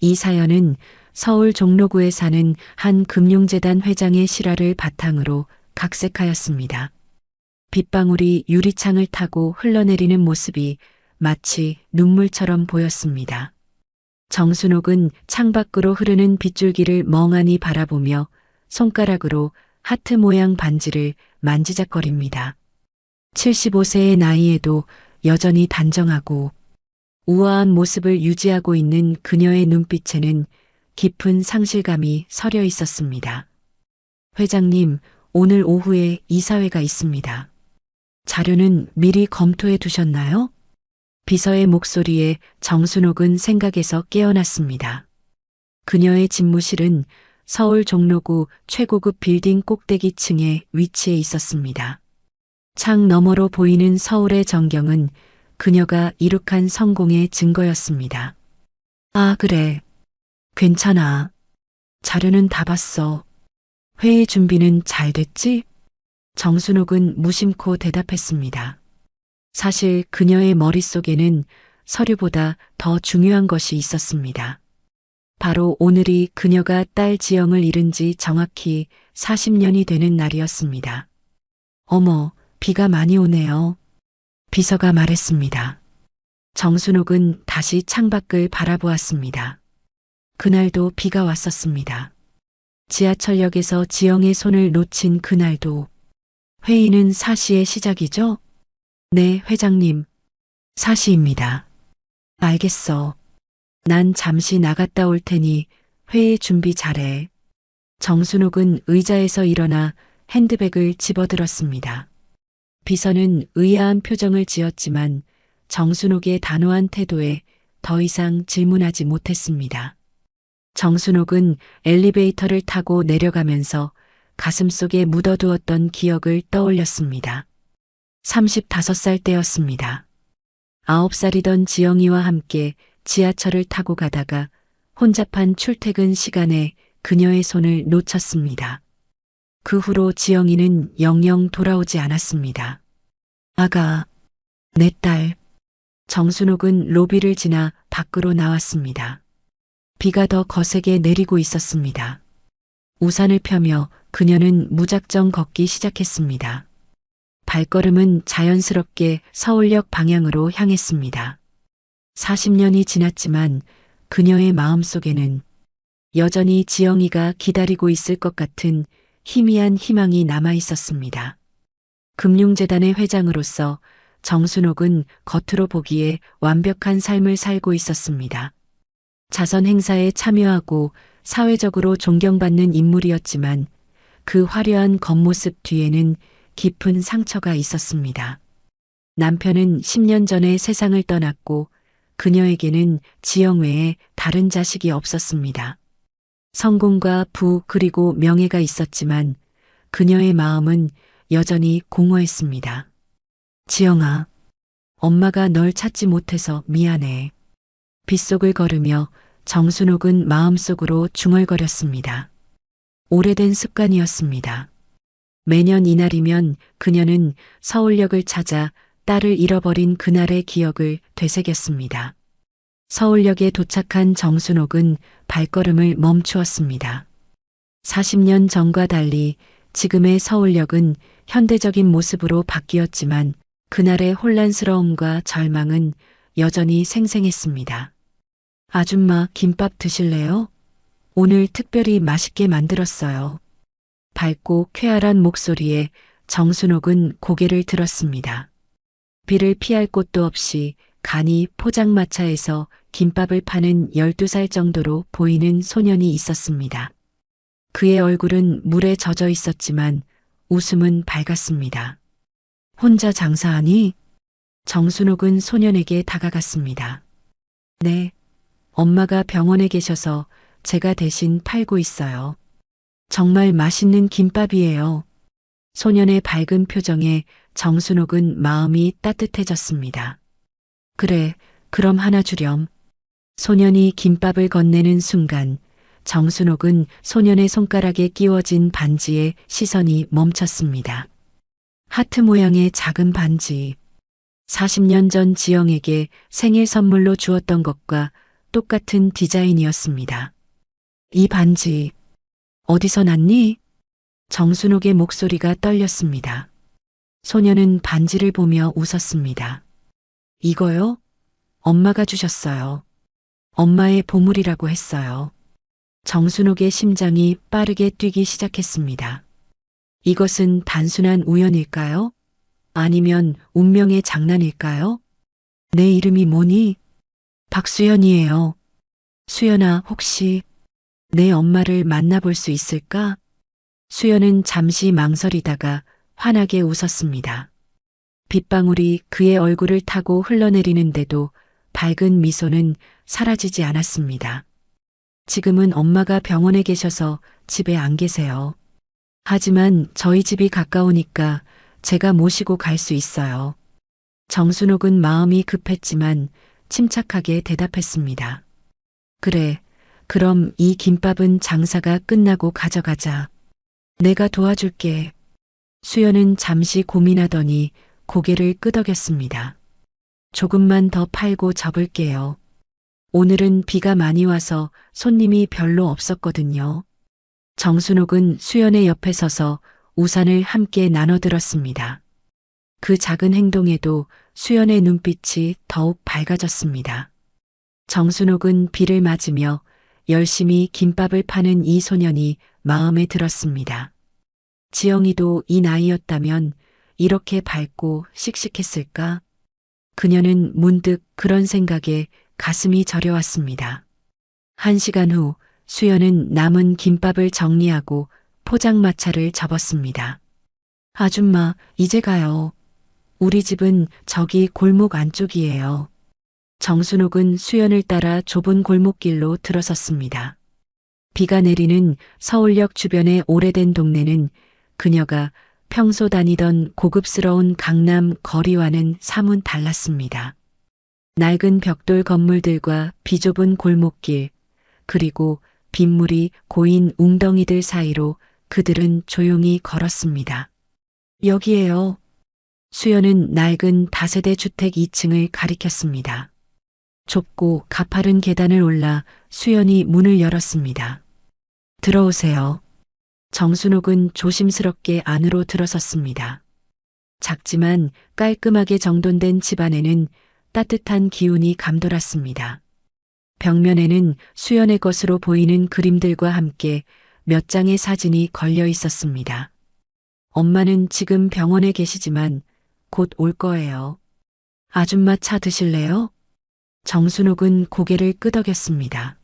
이 사연은 서울 종로구에 사는 한 금융재단 회장의 실화를 바탕으로 각색하였습니다. 빗방울이 유리창을 타고 흘러내리는 모습이 마치 눈물처럼 보였습니다. 정순옥은 창밖으로 흐르는 빗줄기를 멍하니 바라보며 손가락으로 하트 모양 반지를 만지작거립니다. 75세의 나이에도 여전히 단정하고 우아한 모습을 유지하고 있는 그녀의 눈빛에는 깊은 상실감이 서려 있었습니다. 회장님, 오늘 오후에 이사회가 있습니다. 자료는 미리 검토해 두셨나요? 비서의 목소리에 정순옥은 생각에서 깨어났습니다. 그녀의 집무실은 서울 종로구 최고급 빌딩 꼭대기층에 위치해 있었습니다. 창 너머로 보이는 서울의 전경은 그녀가 이룩한 성공의 증거였습니다. 아, 그래. 괜찮아. 자료는 다 봤어. 회의 준비는 잘 됐지? 정순옥은 무심코 대답했습니다. 사실 그녀의 머릿속에는 서류보다 더 중요한 것이 있었습니다. 바로 오늘이 그녀가 딸 지영을 잃은 지 정확히 40년이 되는 날이었습니다. 어머, 비가 많이 오네요. 비서가 말했습니다. 정순옥은 다시 창밖을 바라보았습니다. 그날도 비가 왔었습니다. 지하철역에서 지영의 손을 놓친 그날도. 회의는 4시의 시작이죠? 네, 회장님. 4시입니다. 알겠어. 난 잠시 나갔다 올 테니 회의 준비 잘해. 정순옥은 의자에서 일어나 핸드백을 집어들었습니다. 비서는 의아한 표정을 지었지만 정순옥의 단호한 태도에 더 이상 질문하지 못했습니다. 정순옥은 엘리베이터를 타고 내려가면서 가슴속에 묻어두었던 기억을 떠올렸습니다. 35살 때였습니다. 9살이던 지영이와 함께 지하철을 타고 가다가 혼잡한 출퇴근 시간에 그녀의 손을 놓쳤습니다. 그 후로 지영이는 영영 돌아오지 않았습니다. 아가, 내 딸. 정순옥은 로비를 지나 밖으로 나왔습니다. 비가 더 거세게 내리고 있었습니다. 우산을 펴며 그녀는 무작정 걷기 시작했습니다. 발걸음은 자연스럽게 서울역 방향으로 향했습니다. 40년이 지났지만 그녀의 마음속에는 여전히 지영이가 기다리고 있을 것 같은 희미한 희망이 남아 있었습니다. 금융재단의 회장으로서 정순옥은 겉으로 보기에 완벽한 삶을 살고 있었습니다. 자선 행사에 참여하고 사회적으로 존경받는 인물이었지만 그 화려한 겉모습 뒤에는 깊은 상처가 있었습니다. 남편은 10년 전에 세상을 떠났고 그녀에게는 지영 외에 다른 자식이 없었습니다. 성공과 부 그리고 명예가 있었지만 그녀의 마음은 여전히 공허했습니다. 지영아, 엄마가 널 찾지 못해서 미안해. 빗속을 걸으며 정순옥은 마음속으로 중얼거렸습니다. 오래된 습관이었습니다. 매년 이날이면 그녀는 서울역을 찾아 딸을 잃어버린 그날의 기억을 되새겼습니다. 서울역에 도착한 정순옥은 발걸음을 멈추었습니다. 40년 전과 달리 지금의 서울역은 현대적인 모습으로 바뀌었지만 그날의 혼란스러움과 절망은 여전히 생생했습니다. 아줌마, 김밥 드실래요? 오늘 특별히 맛있게 만들었어요. 밝고 쾌활한 목소리에 정순옥은 고개를 들었습니다. 비를 피할 곳도 없이 간이 포장마차에서 김밥을 파는 12살 정도로 보이는 소년이 있었습니다. 그의 얼굴은 물에 젖어 있었지만 웃음은 밝았습니다. 혼자 장사하니? 정순옥은 소년에게 다가갔습니다. 네, 엄마가 병원에 계셔서 제가 대신 팔고 있어요. 정말 맛있는 김밥이에요. 소년의 밝은 표정에 정순옥은 마음이 따뜻해졌습니다. 그래, 그럼 하나 주렴. 소년이 김밥을 건네는 순간 정순옥은 소년의 손가락에 끼워진 반지에 시선이 멈췄습니다. 하트 모양의 작은 반지. 40년 전 지영에게 생일 선물로 주었던 것과 똑같은 디자인이었습니다. 이 반지 어디서 났니? 정순옥의 목소리가 떨렸습니다. 소녀는 반지를 보며 웃었습니다. 이거요? 엄마가 주셨어요. 엄마의 보물이라고 했어요. 정순옥의 심장이 빠르게 뛰기 시작했습니다. 이것은 단순한 우연일까요? 아니면 운명의 장난일까요? 내 이름이 뭐니? 박수연이에요. 수연아, 혹시 내 엄마를 만나볼 수 있을까? 수연은 잠시 망설이다가 환하게 웃었습니다. 빗방울이 그의 얼굴을 타고 흘러내리는데도 밝은 미소는 사라지지 않았습니다. 지금은 엄마가 병원에 계셔서 집에 안 계세요. 하지만 저희 집이 가까우니까 제가 모시고 갈 수 있어요. 정순옥은 마음이 급했지만 침착하게 대답했습니다. 그래, 그럼 이 김밥은 장사가 끝나고 가져가자. 내가 도와줄게. 수연은 잠시 고민하더니 고개를 끄덕였습니다. 조금만 더 팔고 접을게요. 오늘은 비가 많이 와서 손님이 별로 없었거든요. 정순옥은 수연의 옆에 서서 우산을 함께 나눠들었습니다. 그 작은 행동에도 수연의 눈빛이 더욱 밝아졌습니다. 정순옥은 비를 맞으며 열심히 김밥을 파는 이 소년이 마음에 들었습니다. 지영이도 이 나이였다면 이렇게 밝고 씩씩했을까? 그녀는 문득 그런 생각에 가슴이 저려왔습니다. 1시간 후 수연은 남은 김밥을 정리하고 포장마차를 접었습니다. 아줌마, 이제 가요. 우리 집은 저기 골목 안쪽이에요. 정순옥은 수연을 따라 좁은 골목길로 들어섰습니다. 비가 내리는 서울역 주변의 오래된 동네는 그녀가 평소 다니던 고급스러운 강남 거리와는 사뭇 달랐습니다. 낡은 벽돌 건물들과 비좁은 골목길, 그리고 빗물이 고인 웅덩이들 사이로 그들은 조용히 걸었습니다. 여기에요. 수연은 낡은 다세대 주택 2층을 가리켰습니다. 좁고 가파른 계단을 올라 수연이 문을 열었습니다. 들어오세요. 정순옥은 조심스럽게 안으로 들어섰습니다. 작지만 깔끔하게 정돈된 집안에는 따뜻한 기운이 감돌았습니다. 벽면에는 수연의 것으로 보이는 그림들과 함께 몇 장의 사진이 걸려 있었습니다. 엄마는 지금 병원에 계시지만 곧 올 거예요. 아줌마 차 드실래요? 정순옥은 고개를 끄덕였습니다.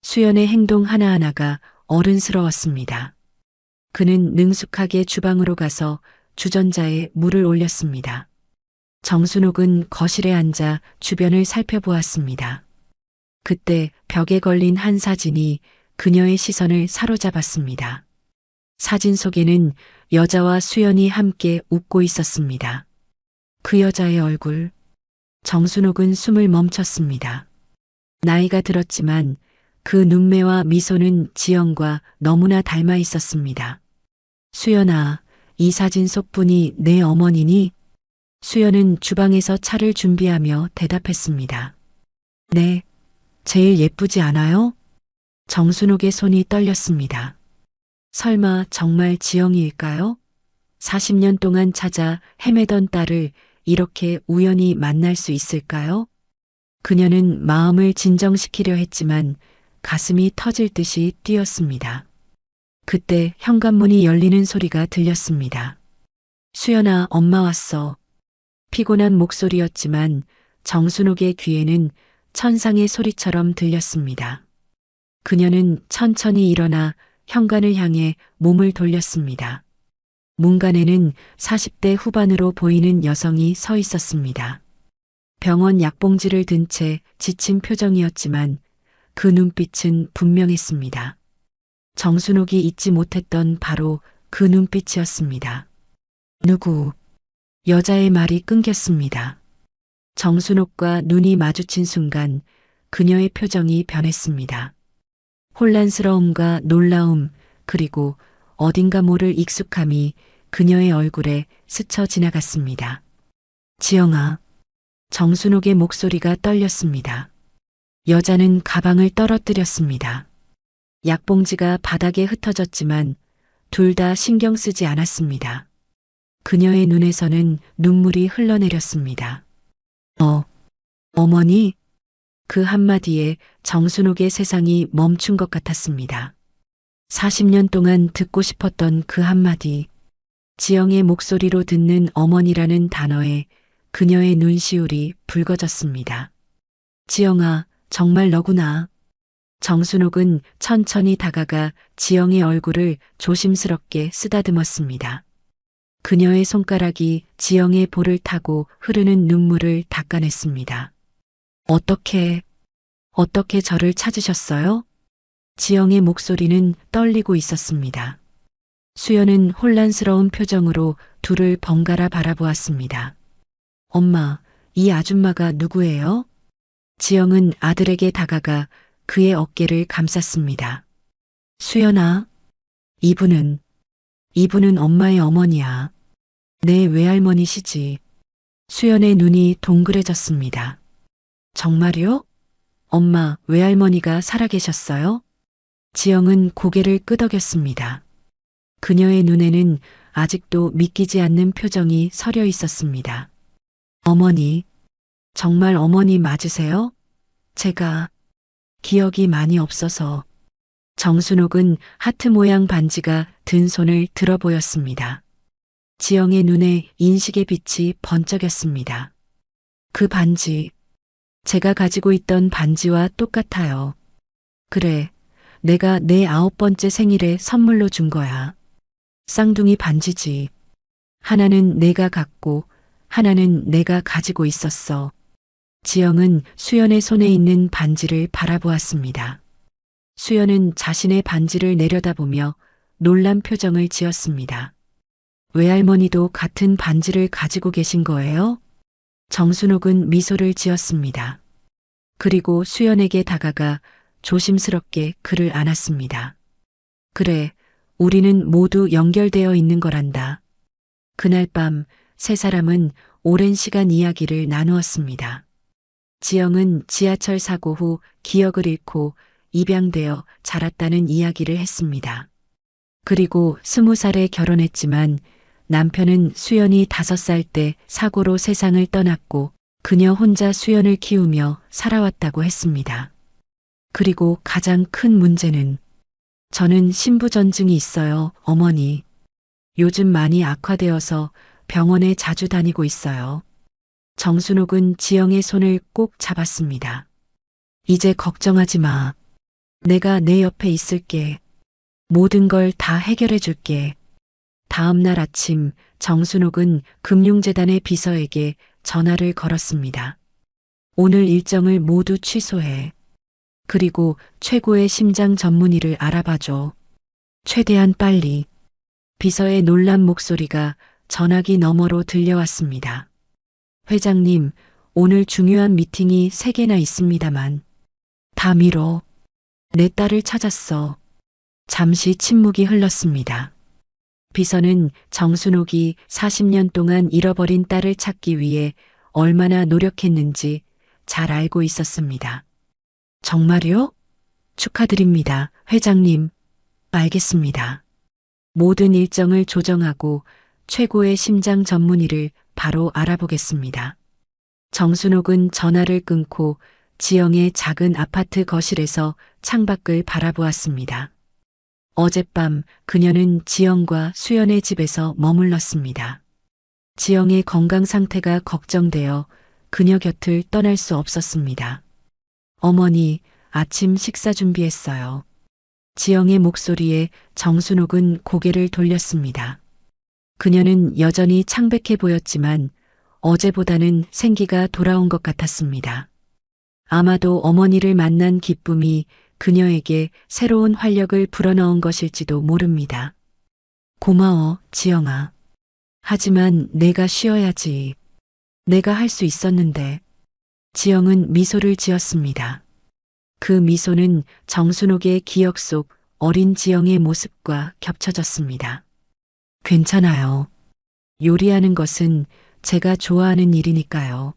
수연의 행동 하나하나가 어른스러웠습니다. 그는 능숙하게 주방으로 가서 주전자에 물을 올렸습니다. 정순옥은 거실에 앉아 주변을 살펴보았습니다. 그때 벽에 걸린 한 사진이 그녀의 시선을 사로잡았습니다. 사진 속에는 여자와 수연이 함께 웃고 있었습니다. 그 여자의 얼굴. 정순옥은 숨을 멈췄습니다. 나이가 들었지만 그 눈매와 미소는 지영과 너무나 닮아 있었습니다. 수연아, 이 사진 속 분이 내 어머니니? 수연은 주방에서 차를 준비하며 대답했습니다. 네, 제일 예쁘지 않아요? 정순옥의 손이 떨렸습니다. 설마 정말 지영이일까요? 40년 동안 찾아 헤매던 딸을 이렇게 우연히 만날 수 있을까요? 그녀는 마음을 진정시키려 했지만 가슴이 터질 듯이 뛰었습니다. 그때 현관문이 열리는 소리가 들렸습니다. 수연아, 엄마 왔어. 피곤한 목소리였지만 정순옥의 귀에는 천상의 소리처럼 들렸습니다. 그녀는 천천히 일어나 현관을 향해 몸을 돌렸습니다. 문간에는 40대 후반으로 보이는 여성이 서 있었습니다. 병원 약봉지를 든 채 지친 표정이었지만 그 눈빛은 분명했습니다. 정순옥이 잊지 못했던 바로 그 눈빛이었습니다. 누구? 여자의 말이 끊겼습니다. 정순옥과 눈이 마주친 순간 그녀의 표정이 변했습니다. 혼란스러움과 놀라움, 그리고 어딘가 모를 익숙함이 그녀의 얼굴에 스쳐 지나갔습니다. 지영아. 정순옥의 목소리가 떨렸습니다. 여자는 가방을 떨어뜨렸습니다. 약봉지가 바닥에 흩어졌지만 둘 다 신경 쓰지 않았습니다. 그녀의 눈에서는 눈물이 흘러내렸습니다. 어머니? 그 한마디에 정순옥의 세상이 멈춘 것 같았습니다. 40년 동안 듣고 싶었던 그 한마디, 지영의 목소리로 듣는 어머니라는 단어에 그녀의 눈시울이 붉어졌습니다. 지영아, 정말 너구나. 정순옥은 천천히 다가가 지영의 얼굴을 조심스럽게 쓰다듬었습니다. 그녀의 손가락이 지영의 볼을 타고 흐르는 눈물을 닦아냈습니다. 어떻게 저를 찾으셨어요? 지영의 목소리는 떨리고 있었습니다. 수연은 혼란스러운 표정으로 둘을 번갈아 바라보았습니다. 엄마, 이 아줌마가 누구예요? 지영은 아들에게 다가가 그의 어깨를 감쌌습니다. 수연아, 이분은 엄마의 어머니야. 내 외할머니시지. 수연의 눈이 동그래졌습니다. 정말요? 엄마, 외할머니가 살아계셨어요? 지영은 고개를 끄덕였습니다. 그녀의 눈에는 아직도 믿기지 않는 표정이 서려 있었습니다. 어머니, 정말 어머니 맞으세요? 제가 기억이 많이 없어서. 정순옥은 하트 모양 반지가 든 손을 들어 보였습니다. 지영의 눈에 인식의 빛이 번쩍였습니다. 그 반지, 제가 가지고 있던 반지와 똑같아요. 그래, 내가 내 9번째 생일에 선물로 준 거야. 쌍둥이 반지지. 하나는 내가 갖고 하나는 내가 가지고 있었어. 지영은 수연의 손에 있는 반지를 바라보았습니다. 수연은 자신의 반지를 내려다보며 놀란 표정을 지었습니다. 외할머니도 같은 반지를 가지고 계신 거예요? 정순옥은 미소를 지었습니다. 그리고 수연에게 다가가 조심스럽게 그를 안았습니다. 그래, 우리는 모두 연결되어 있는 거란다. 그날 밤 세 사람은 오랜 시간 이야기를 나누었습니다. 지영은 지하철 사고 후 기억을 잃고 입양되어 자랐다는 이야기를 했습니다. 그리고 20살에 결혼했지만 남편은 수연이 5살 때 사고로 세상을 떠났고 그녀 혼자 수연을 키우며 살아왔다고 했습니다. 그리고 가장 큰 문제는 저는 신부전증이 있어요, 어머니. 요즘 많이 악화되어서 병원에 자주 다니고 있어요. 정순옥은 지영의 손을 꼭 잡았습니다. 이제 걱정하지 마. 내가 내 옆에 있을게. 모든 걸 다 해결해 줄게. 다음 날 아침 정순옥은 금융재단의 비서에게 전화를 걸었습니다. 오늘 일정을 모두 취소해. 그리고 최고의 심장 전문의를 알아봐줘. 최대한 빨리. 비서의 놀란 목소리가 전화기 너머로 들려왔습니다. 회장님, 오늘 중요한 미팅이 3개나 있습니다만. 다 미뤄. 내 딸을 찾았어. 잠시 침묵이 흘렀습니다. 비서는 정순옥이 40년 동안 잃어버린 딸을 찾기 위해 얼마나 노력했는지 잘 알고 있었습니다. 정말요? 축하드립니다, 회장님. 알겠습니다. 모든 일정을 조정하고 최고의 심장 전문의를 바로 알아보겠습니다. 정순옥은 전화를 끊고 지영의 작은 아파트 거실에서 창밖을 바라보았습니다. 어젯밤 그녀는 지영과 수연의 집에서 머물렀습니다. 지영의 건강 상태가 걱정되어 그녀 곁을 떠날 수 없었습니다. 어머니, 아침 식사 준비했어요. 지영의 목소리에 정순옥은 고개를 돌렸습니다. 그녀는 여전히 창백해 보였지만 어제보다는 생기가 돌아온 것 같았습니다. 아마도 어머니를 만난 기쁨이 그녀에게 새로운 활력을 불어넣은 것일지도 모릅니다. 고마워, 지영아. 하지만 내가 쉬어야지. 내가 할 수 있었는데. 지영은 미소를 지었습니다. 그 미소는 정순옥의 기억 속 어린 지영의 모습과 겹쳐졌습니다. 괜찮아요. 요리하는 것은 제가 좋아하는 일이니까요.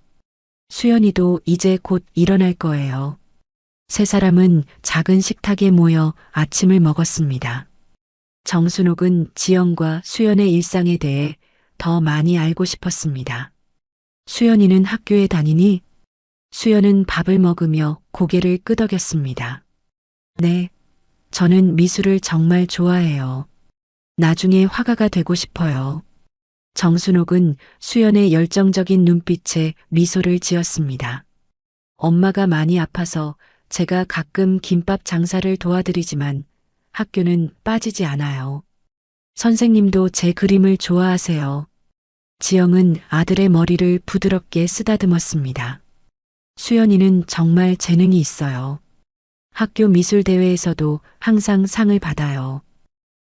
수연이도 이제 곧 일어날 거예요. 세 사람은 작은 식탁에 모여 아침을 먹었습니다. 정순옥은 지영과 수연의 일상에 대해 더 많이 알고 싶었습니다. 수연이는 학교에 다니니? 수연은 밥을 먹으며 고개를 끄덕였습니다. 네, 저는 미술을 정말 좋아해요. 나중에 화가가 되고 싶어요. 정순옥은 수연의 열정적인 눈빛에 미소를 지었습니다. 엄마가 많이 아파서 제가 가끔 김밥 장사를 도와드리지만 학교는 빠지지 않아요. 선생님도 제 그림을 좋아하세요. 지영은 아들의 머리를 부드럽게 쓰다듬었습니다. 수연이는 정말 재능이 있어요. 학교 미술대회에서도 항상 상을 받아요.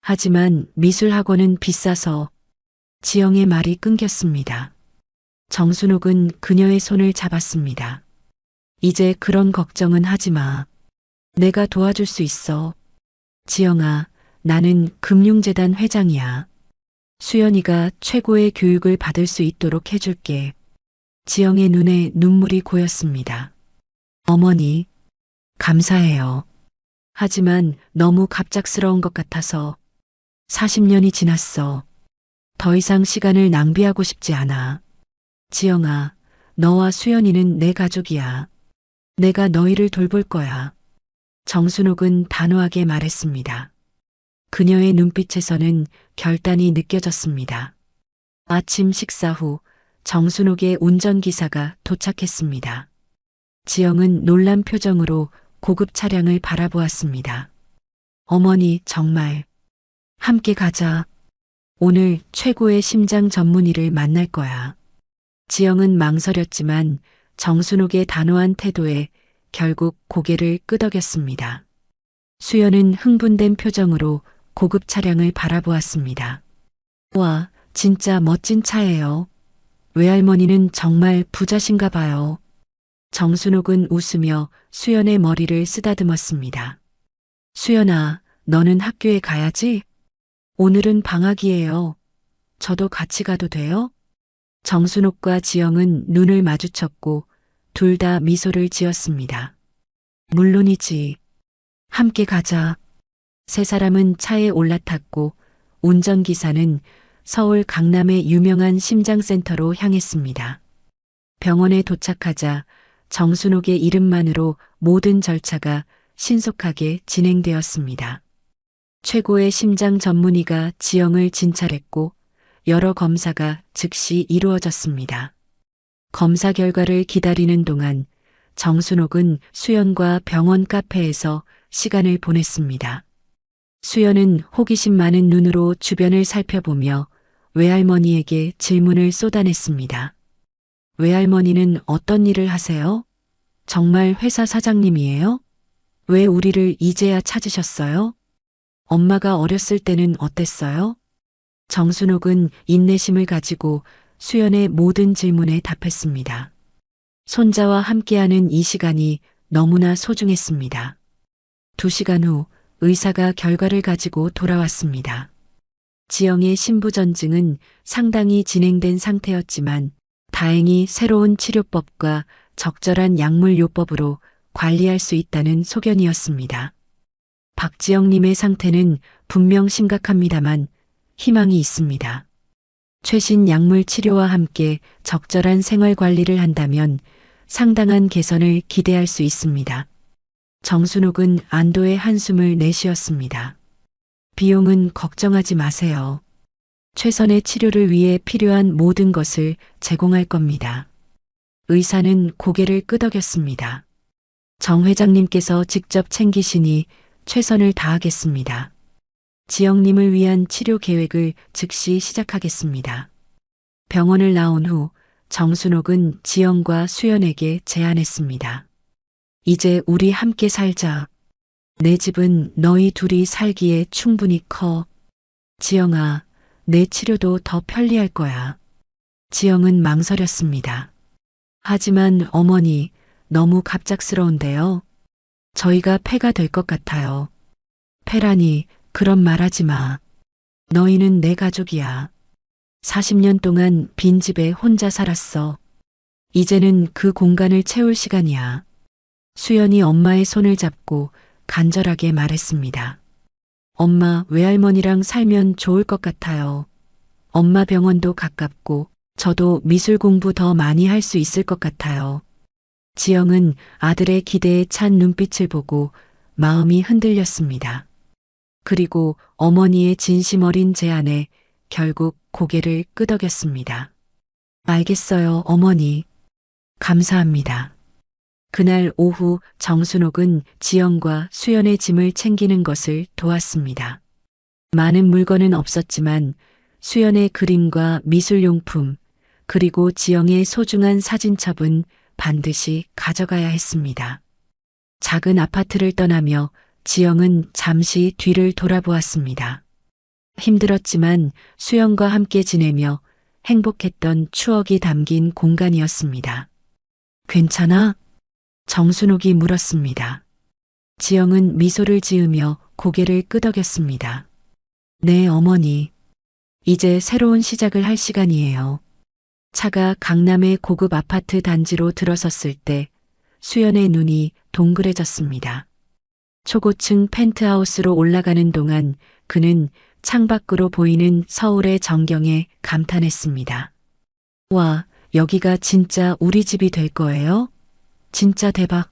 하지만 미술학원은 비싸서 지영의 말이 끊겼습니다. 정순옥은 그녀의 손을 잡았습니다. 이제 그런 걱정은 하지 마. 내가 도와줄 수 있어. 지영아, 나는 금융재단 회장이야. 수연이가 최고의 교육을 받을 수 있도록 해줄게. 지영의 눈에 눈물이 고였습니다. 어머니, 감사해요. 하지만 너무 갑작스러운 것 같아서 40년이 지났어. 더 이상 시간을 낭비하고 싶지 않아. 지영아, 너와 수연이는 내 가족이야. 내가 너희를 돌볼 거야. 정순옥은 단호하게 말했습니다. 그녀의 눈빛에서는 결단이 느껴졌습니다. 아침 식사 후 정순옥의 운전기사가 도착했습니다. 지영은 놀란 표정으로 고급 차량을 바라보았습니다. 어머니, 정말. 함께 가자. 오늘 최고의 심장 전문의를 만날 거야. 지영은 망설였지만 정순옥의 단호한 태도에 결국 고개를 끄덕였습니다. 수연은 흥분된 표정으로 고급 차량을 바라보았습니다. 와, 진짜 멋진 차예요. 외할머니는 정말 부자신가 봐요. 정순옥은 웃으며 수연의 머리를 쓰다듬었습니다. 수연아, 너는 학교에 가야지? 오늘은 방학이에요. 저도 같이 가도 돼요? 정순옥과 지영은 눈을 마주쳤고 둘 다 미소를 지었습니다. 물론이지. 함께 가자. 세 사람은 차에 올라탔고 운전기사는 서울 강남의 유명한 심장센터로 향했습니다. 병원에 도착하자 정순옥의 이름만으로 모든 절차가 신속하게 진행되었습니다. 최고의 심장 전문의가 지영을 진찰했고 여러 검사가 즉시 이루어졌습니다. 검사 결과를 기다리는 동안 정순옥은 수연과 병원 카페에서 시간을 보냈습니다. 수연은 호기심 많은 눈으로 주변을 살펴보며 외할머니에게 질문을 쏟아냈습니다. 외할머니는 어떤 일을 하세요? 정말 회사 사장님이에요? 왜 우리를 이제야 찾으셨어요? 엄마가 어렸을 때는 어땠어요? 정순옥은 인내심을 가지고 수연의 모든 질문에 답했습니다. 손자와 함께하는 이 시간이 너무나 소중했습니다. 2시간 후 의사가 결과를 가지고 돌아왔습니다. 지영의 신부전증은 상당히 진행된 상태였지만 다행히 새로운 치료법과 적절한 약물 요법으로 관리할 수 있다는 소견이었습니다. 박지영님의 상태는 분명 심각합니다만 희망이 있습니다. 최신 약물 치료와 함께 적절한 생활 관리를 한다면 상당한 개선을 기대할 수 있습니다. 정순옥은 안도의 한숨을 내쉬었습니다. 비용은 걱정하지 마세요. 최선의 치료를 위해 필요한 모든 것을 제공할 겁니다. 의사는 고개를 끄덕였습니다. 정 회장님께서 직접 챙기시니 최선을 다하겠습니다. 지영님을 위한 치료 계획을 즉시 시작하겠습니다. 병원을 나온 후 정순옥은 지영과 수연에게 제안했습니다. 이제 우리 함께 살자. 내 집은 너희 둘이 살기에 충분히 커. 지영아, 내 치료도 더 편리할 거야. 지영은 망설였습니다. 하지만 어머니, 너무 갑작스러운데요. 저희가 폐가 될 것 같아요. 폐라니, 그런 말 하지 마. 너희는 내 가족이야. 40년 동안 빈집에 혼자 살았어. 이제는 그 공간을 채울 시간이야. 수연이 엄마의 손을 잡고 간절하게 말했습니다. 엄마, 외할머니랑 살면 좋을 것 같아요. 엄마 병원도 가깝고 저도 미술 공부 더 많이 할 수 있을 것 같아요. 지영은 아들의 기대에 찬 눈빛을 보고 마음이 흔들렸습니다. 그리고 어머니의 진심 어린 제안에 결국 고개를 끄덕였습니다. 알겠어요, 어머니. 감사합니다. 그날 오후 정순옥은 지영과 수연의 짐을 챙기는 것을 도왔습니다. 많은 물건은 없었지만 수연의 그림과 미술용품, 그리고 지영의 소중한 사진첩은 반드시 가져가야 했습니다. 작은 아파트를 떠나며 지영은 잠시 뒤를 돌아보았습니다. 힘들었지만 수연과 함께 지내며 행복했던 추억이 담긴 공간이었습니다. 괜찮아? 정순옥이 물었습니다. 지영은 미소를 지으며 고개를 끄덕였습니다. 네, 어머니. 이제 새로운 시작을 할 시간이에요. 차가 강남의 고급 아파트 단지로 들어섰을 때 수연의 눈이 동그래졌습니다. 초고층 펜트하우스로 올라가는 동안 그는 창밖으로 보이는 서울의 전경에 감탄했습니다. 와, 여기가 진짜 우리 집이 될 거예요? 진짜 대박.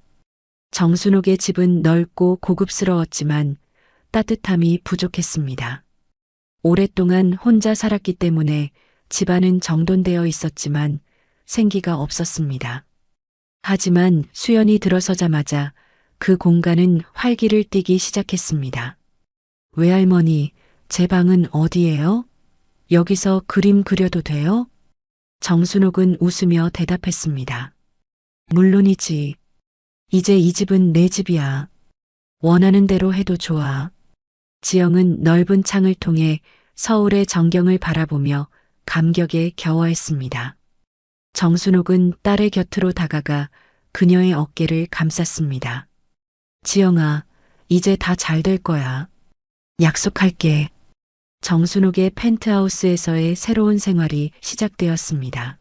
정순옥의 집은 넓고 고급스러웠지만 따뜻함이 부족했습니다. 오랫동안 혼자 살았기 때문에 집안은 정돈되어 있었지만 생기가 없었습니다. 하지만 수연이 들어서자마자 그 공간은 활기를 띠기 시작했습니다. 외할머니, 제 방은 어디예요? 여기서 그림 그려도 돼요? 정순옥은 웃으며 대답했습니다. 물론이지. 이제 이 집은 내 집이야. 원하는 대로 해도 좋아. 지영은 넓은 창을 통해 서울의 전경을 바라보며 감격에 겨워했습니다. 정순옥은 딸의 곁으로 다가가 그녀의 어깨를 감쌌습니다. 지영아, 이제 다 잘 될 거야. 약속할게. 정순옥의 펜트하우스에서의 새로운 생활이 시작되었습니다.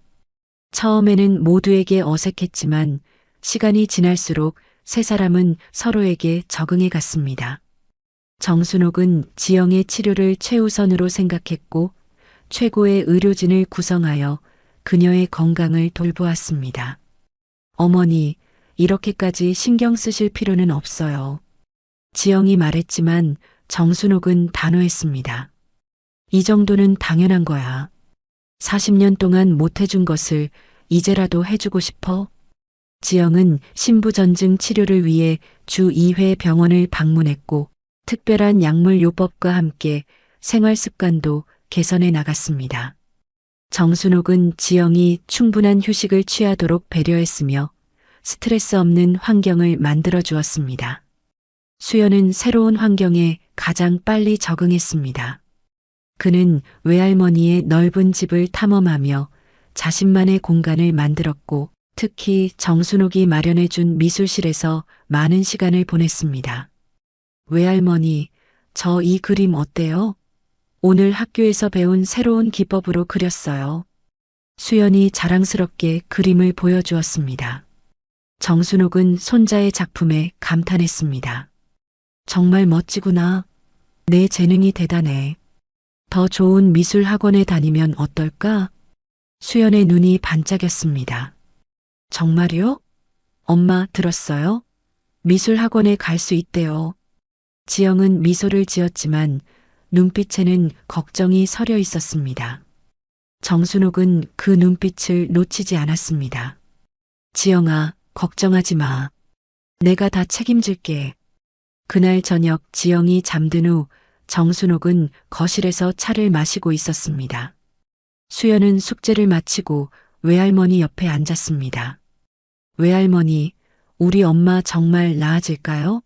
처음에는 모두에게 어색했지만 시간이 지날수록 세 사람은 서로에게 적응해 갔습니다. 정순옥은 지영의 치료를 최우선으로 생각했고 최고의 의료진을 구성하여 그녀의 건강을 돌보았습니다. 어머니, 이렇게까지 신경 쓰실 필요는 없어요. 지영이 말했지만 정순옥은 단호했습니다. 이 정도는 당연한 거야. 40년 동안 못 해준 것을 이제라도 해주고 싶어? 지영은 신부전증 치료를 위해 주 2회 병원을 방문했고 특별한 약물 요법과 함께 생활 습관도 개선해 나갔습니다. 정순옥은 지영이 충분한 휴식을 취하도록 배려했으며 스트레스 없는 환경을 만들어 주었습니다. 수연은 새로운 환경에 가장 빨리 적응했습니다. 그는 외할머니의 넓은 집을 탐험하며 자신만의 공간을 만들었고 특히 정순옥이 마련해준 미술실에서 많은 시간을 보냈습니다. 외할머니, 저 이 그림 어때요? 오늘 학교에서 배운 새로운 기법으로 그렸어요. 수연이 자랑스럽게 그림을 보여주었습니다. 정순옥은 손자의 작품에 감탄했습니다. 정말 멋지구나. 내 재능이 대단해. 더 좋은 미술 학원에 다니면 어떨까? 수연의 눈이 반짝였습니다. 정말요? 엄마 들었어요? 미술 학원에 갈 수 있대요. 지영은 미소를 지었지만 눈빛에는 걱정이 서려 있었습니다. 정순옥은 그 눈빛을 놓치지 않았습니다. 지영아, 걱정하지 마. 내가 다 책임질게. 그날 저녁 지영이 잠든 후 정순옥은 거실에서 차를 마시고 있었습니다. 수연은 숙제를 마치고 외할머니 옆에 앉았습니다. 외할머니, 우리 엄마 정말 나아질까요?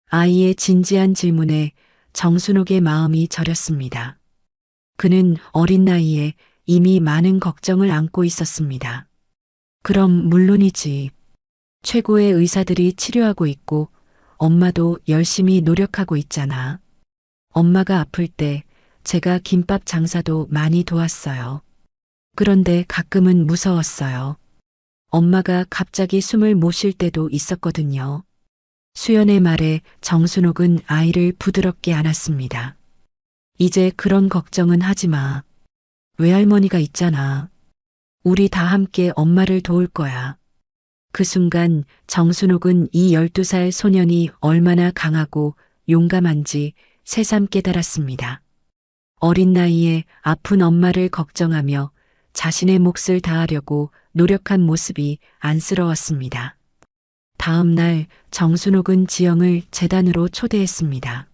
아이의 진지한 질문에 정순옥의 마음이 저렸습니다. 그는 어린 나이에 이미 많은 걱정을 안고 있었습니다. 그럼 물론이지. 최고의 의사들이 치료하고 있고 엄마도 열심히 노력하고 있잖아. 엄마가 아플 때 제가 김밥 장사도 많이 도왔어요. 그런데 가끔은 무서웠어요. 엄마가 갑자기 숨을 못 쉴 때도 있었거든요. 수연의 말에 정순옥은 아이를 부드럽게 안았습니다. 이제 그런 걱정은 하지 마. 외할머니가 있잖아. 우리 다 함께 엄마를 도울 거야. 그 순간 정순옥은 이 12살 소년이 얼마나 강하고 용감한지 새삼 깨달았습니다. 어린 나이에 아픈 엄마를 걱정하며 자신의 몫을 다하려고 노력한 모습이 안쓰러웠습니다. 다음 날 정순옥은 지영을 재단으로 초대했습니다.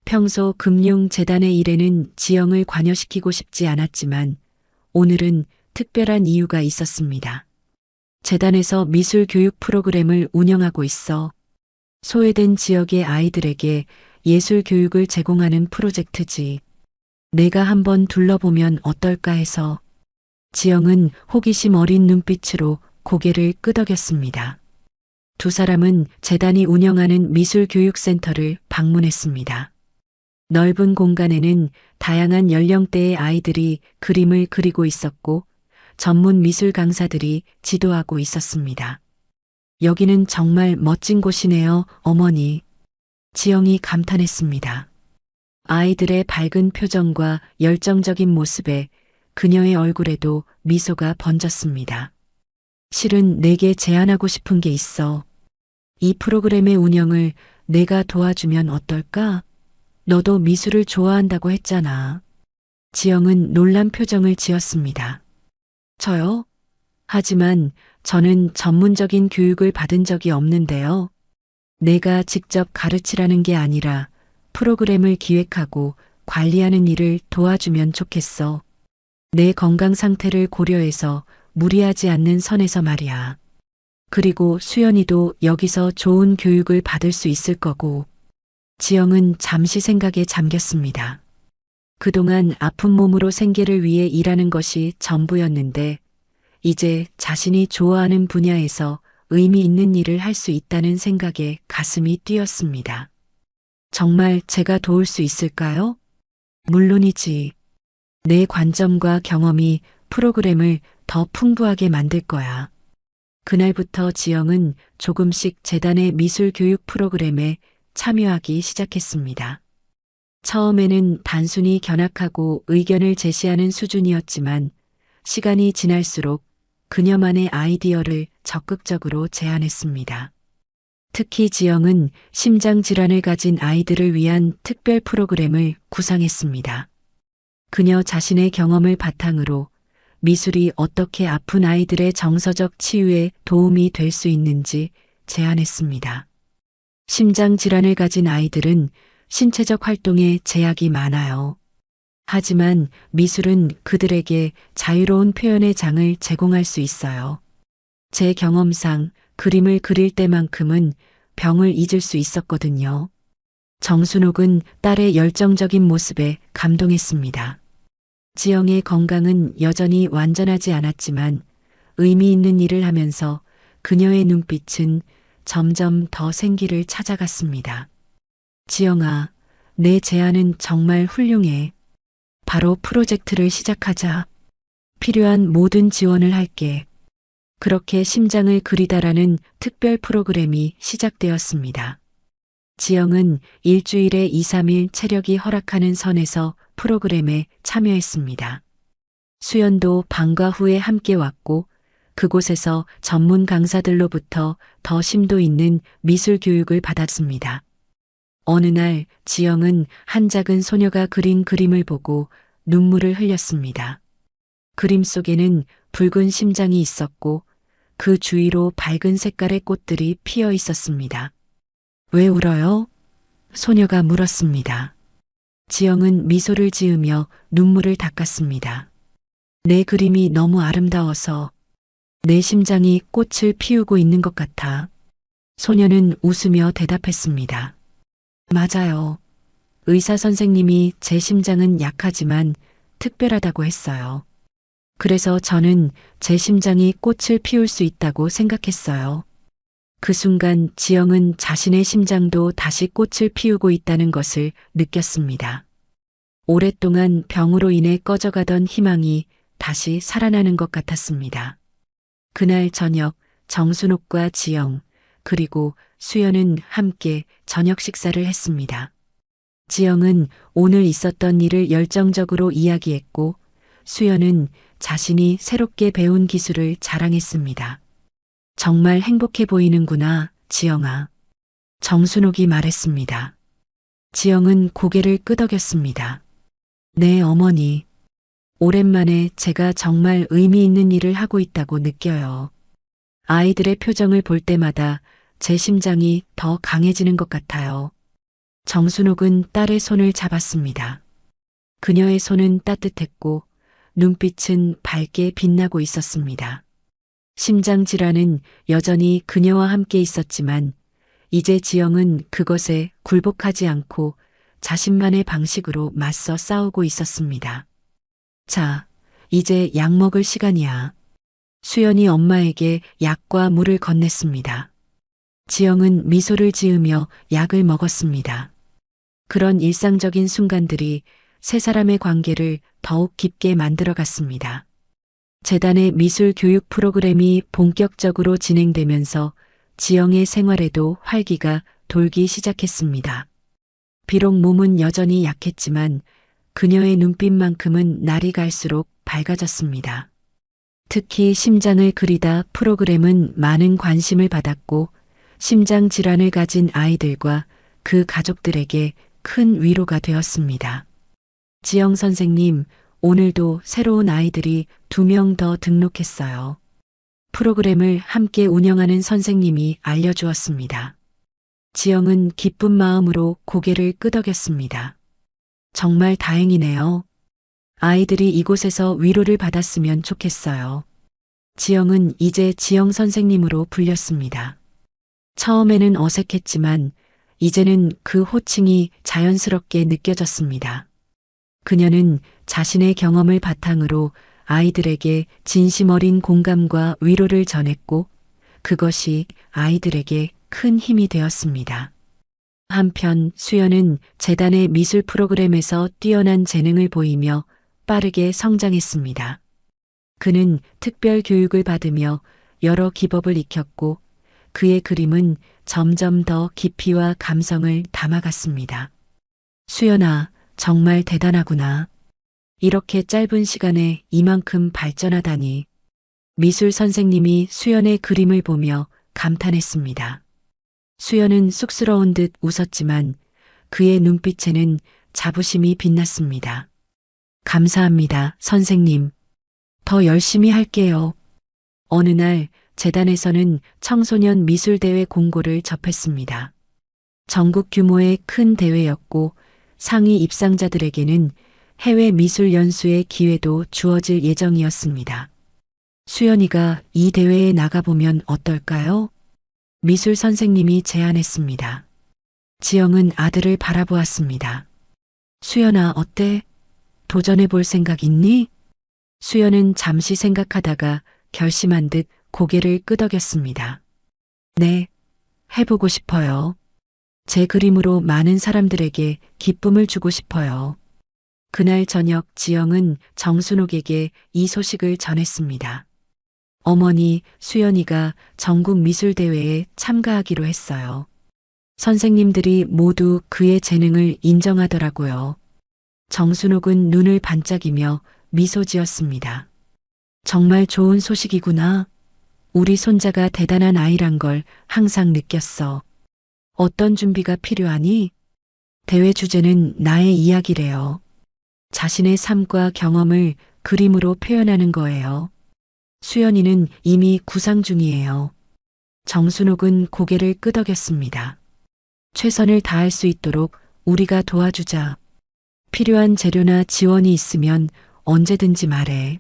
평소 금융재단의 일에는 지영을 관여시키고 싶지 않았지만 오늘은 특별한 이유가 있었습니다. 재단에서 미술 교육 프로그램을 운영하고 있어 소외된 지역의 아이들에게 예술 교육을 제공하는 프로젝트지. 내가 한번 둘러보면 어떨까 해서. 지영은 호기심 어린 눈빛으로 고개를 끄덕였습니다. 두 사람은 재단이 운영하는 미술교육센터를 방문했습니다. 넓은 공간에는 다양한 연령대의 아이들이 그림을 그리고 있었고 전문 미술 강사들이 지도하고 있었습니다. 여기는 정말 멋진 곳이네요, 어머니. 지영이 감탄했습니다. 아이들의 밝은 표정과 열정적인 모습에 그녀의 얼굴에도 미소가 번졌습니다. 실은 내게 제안하고 싶은 게 있어. 이 프로그램의 운영을 내가 도와주면 어떨까? 너도 미술을 좋아한다고 했잖아. 지영은 놀란 표정을 지었습니다. 저요? 하지만 저는 전문적인 교육을 받은 적이 없는데요. 내가 직접 가르치라는 게 아니라 프로그램을 기획하고 관리하는 일을 도와주면 좋겠어. 내 건강 상태를 고려해서 무리하지 않는 선에서 말이야. 그리고 수연이도 여기서 좋은 교육을 받을 수 있을 거고. 지영은 잠시 생각에 잠겼습니다. 그동안 아픈 몸으로 생계를 위해 일하는 것이 전부였는데 이제 자신이 좋아하는 분야에서 의미 있는 일을 할 수 있다는 생각에 가슴이 뛰었습니다. 정말 제가 도울 수 있을까요? 물론이지. 내 관점과 경험이 프로그램을 더 풍부하게 만들 거야. 그날부터 지영은 조금씩 재단의 미술 교육 프로그램에 참여하기 시작했습니다. 처음에는 단순히 견학하고 의견을 제시하는 수준이었지만 시간이 지날수록 그녀만의 아이디어를 적극적으로 제안했습니다. 특히 지영은 심장 질환을 가진 아이들을 위한 특별 프로그램을 구상했습니다. 그녀 자신의 경험을 바탕으로 미술이 어떻게 아픈 아이들의 정서적 치유에 도움이 될 수 있는지 제안했습니다. 심장 질환을 가진 아이들은 신체적 활동에 제약이 많아요. 하지만 미술은 그들에게 자유로운 표현의 장을 제공할 수 있어요. 제 경험상 그림을 그릴 때만큼은 병을 잊을 수 있었거든요. 정순옥은 딸의 열정적인 모습에 감동했습니다. 지영의 건강은 여전히 완전하지 않았지만 의미 있는 일을 하면서 그녀의 눈빛은 점점 더 생기를 찾아갔습니다. 지영아, 내 제안은 정말 훌륭해. 바로 프로젝트를 시작하자. 필요한 모든 지원을 할게. 그렇게 심장을 그리다라는 특별 프로그램이 시작되었습니다. 지영은 일주일에 2, 3일 체력이 허락하는 선에서 프로그램에 참여했습니다. 수연도 방과 후에 함께 왔고 그곳에서 전문 강사들로부터 더 심도 있는 미술 교육을 받았습니다. 어느 날 지영은 한 작은 소녀가 그린 그림을 보고 눈물을 흘렸습니다. 그림 속에는 붉은 심장이 있었고 그 주위로 밝은 색깔의 꽃들이 피어 있었습니다. 왜 울어요? 소녀가 물었습니다. 지영은 미소를 지으며 눈물을 닦았습니다. 내 그림이 너무 아름다워서 내 심장이 꽃을 피우고 있는 것 같아. 소녀는 웃으며 대답했습니다. 맞아요. 의사 선생님이 제 심장은 약하지만 특별하다고 했어요. 그래서 저는 제 심장이 꽃을 피울 수 있다고 생각했어요. 그 순간 지영은 자신의 심장도 다시 꽃을 피우고 있다는 것을 느꼈습니다. 오랫동안 병으로 인해 꺼져가던 희망이 다시 살아나는 것 같았습니다. 그날 저녁 정순옥과 지영 그리고 수연은 함께 저녁 식사를 했습니다. 지영은 오늘 있었던 일을 열정적으로 이야기했고 수연은 자신이 새롭게 배운 기술을 자랑했습니다. 정말 행복해 보이는구나, 지영아. 정순옥이 말했습니다. 지영은 고개를 끄덕였습니다. 네, 어머니. 오랜만에 제가 정말 의미 있는 일을 하고 있다고 느껴요. 아이들의 표정을 볼 때마다 제 심장이 더 강해지는 것 같아요. 정순옥은 딸의 손을 잡았습니다. 그녀의 손은 따뜻했고 눈빛은 밝게 빛나고 있었습니다. 심장 질환은 여전히 그녀와 함께 있었지만 이제 지영은 그것에 굴복하지 않고 자신만의 방식으로 맞서 싸우고 있었습니다. 자, 이제 약 먹을 시간이야. 수연이 엄마에게 약과 물을 건넸습니다. 지영은 미소를 지으며 약을 먹었습니다. 그런 일상적인 순간들이 세 사람의 관계를 더욱 깊게 만들어갔습니다. 재단의 미술 교육 프로그램이 본격적으로 진행되면서 지영의 생활에도 활기가 돌기 시작했습니다. 비록 몸은 여전히 약했지만 그녀의 눈빛만큼은 날이 갈수록 밝아졌습니다. 특히 심장을 그리다 프로그램은 많은 관심을 받았고 심장 질환을 가진 아이들과 그 가족들에게 큰 위로가 되었습니다. 지영 선생님, 오늘도 새로운 아이들이 2명 더 등록했어요. 프로그램을 함께 운영하는 선생님이 알려주었습니다. 지영은 기쁜 마음으로 고개를 끄덕였습니다. 정말 다행이네요. 아이들이 이곳에서 위로를 받았으면 좋겠어요. 지영은 이제 지영 선생님으로 불렸습니다. 처음에는 어색했지만 이제는 그 호칭이 자연스럽게 느껴졌습니다. 그녀는 자신의 경험을 바탕으로 아이들에게 진심 어린 공감과 위로를 전했고 그것이 아이들에게 큰 힘이 되었습니다. 한편 수연은 재단의 미술 프로그램에서 뛰어난 재능을 보이며 빠르게 성장했습니다. 그는 특별 교육을 받으며 여러 기법을 익혔고 그의 그림은 점점 더 깊이와 감성을 담아갔습니다. 수연아, 정말 대단하구나. 이렇게 짧은 시간에 이만큼 발전하다니. 미술 선생님이 수연의 그림을 보며 감탄했습니다. 수연은 쑥스러운 듯 웃었지만 그의 눈빛에는 자부심이 빛났습니다. 감사합니다, 선생님. 더 열심히 할게요. 어느 날 재단에서는 청소년 미술대회 공고를 접했습니다. 전국 규모의 큰 대회였고 상위 입상자들에게는 해외 미술 연수의 기회도 주어질 예정이었습니다. 수연이가 이 대회에 나가보면 어떨까요? 미술 선생님이 제안했습니다. 지영은 아들을 바라보았습니다. 수연아, 어때? 도전해 볼 생각 있니? 수연은 잠시 생각하다가 결심한 듯 고개를 끄덕였습니다. 네, 해보고 싶어요. 제 그림으로 많은 사람들에게 기쁨을 주고 싶어요. 그날 저녁 지영은 정순옥에게 이 소식을 전했습니다. 어머니, 수연이가 전국 미술대회에 참가하기로 했어요. 선생님들이 모두 그의 재능을 인정하더라고요. 정순옥은 눈을 반짝이며 미소 지었습니다. 정말 좋은 소식이구나. 우리 손자가 대단한 아이란 걸 항상 느꼈어. 어떤 준비가 필요하니? 대회 주제는 나의 이야기래요. 자신의 삶과 경험을 그림으로 표현하는 거예요. 수연이는 이미 구상 중이에요. 정순옥은 고개를 끄덕였습니다. 최선을 다할 수 있도록 우리가 도와주자. 필요한 재료나 지원이 있으면 언제든지 말해.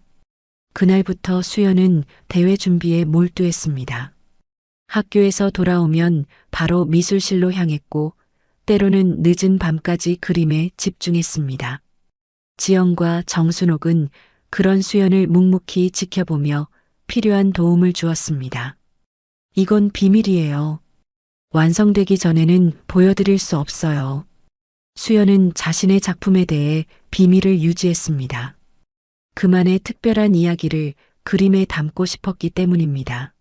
그날부터 수연은 대회 준비에 몰두했습니다. 학교에서 돌아오면 바로 미술실로 향했고 때로는 늦은 밤까지 그림에 집중했습니다. 지영과 정순옥은 그런 수연을 묵묵히 지켜보며 필요한 도움을 주었습니다. 이건 비밀이에요. 완성되기 전에는 보여드릴 수 없어요. 수연은 자신의 작품에 대해 비밀을 유지했습니다. 그만의 특별한 이야기를 그림에 담고 싶었기 때문입니다.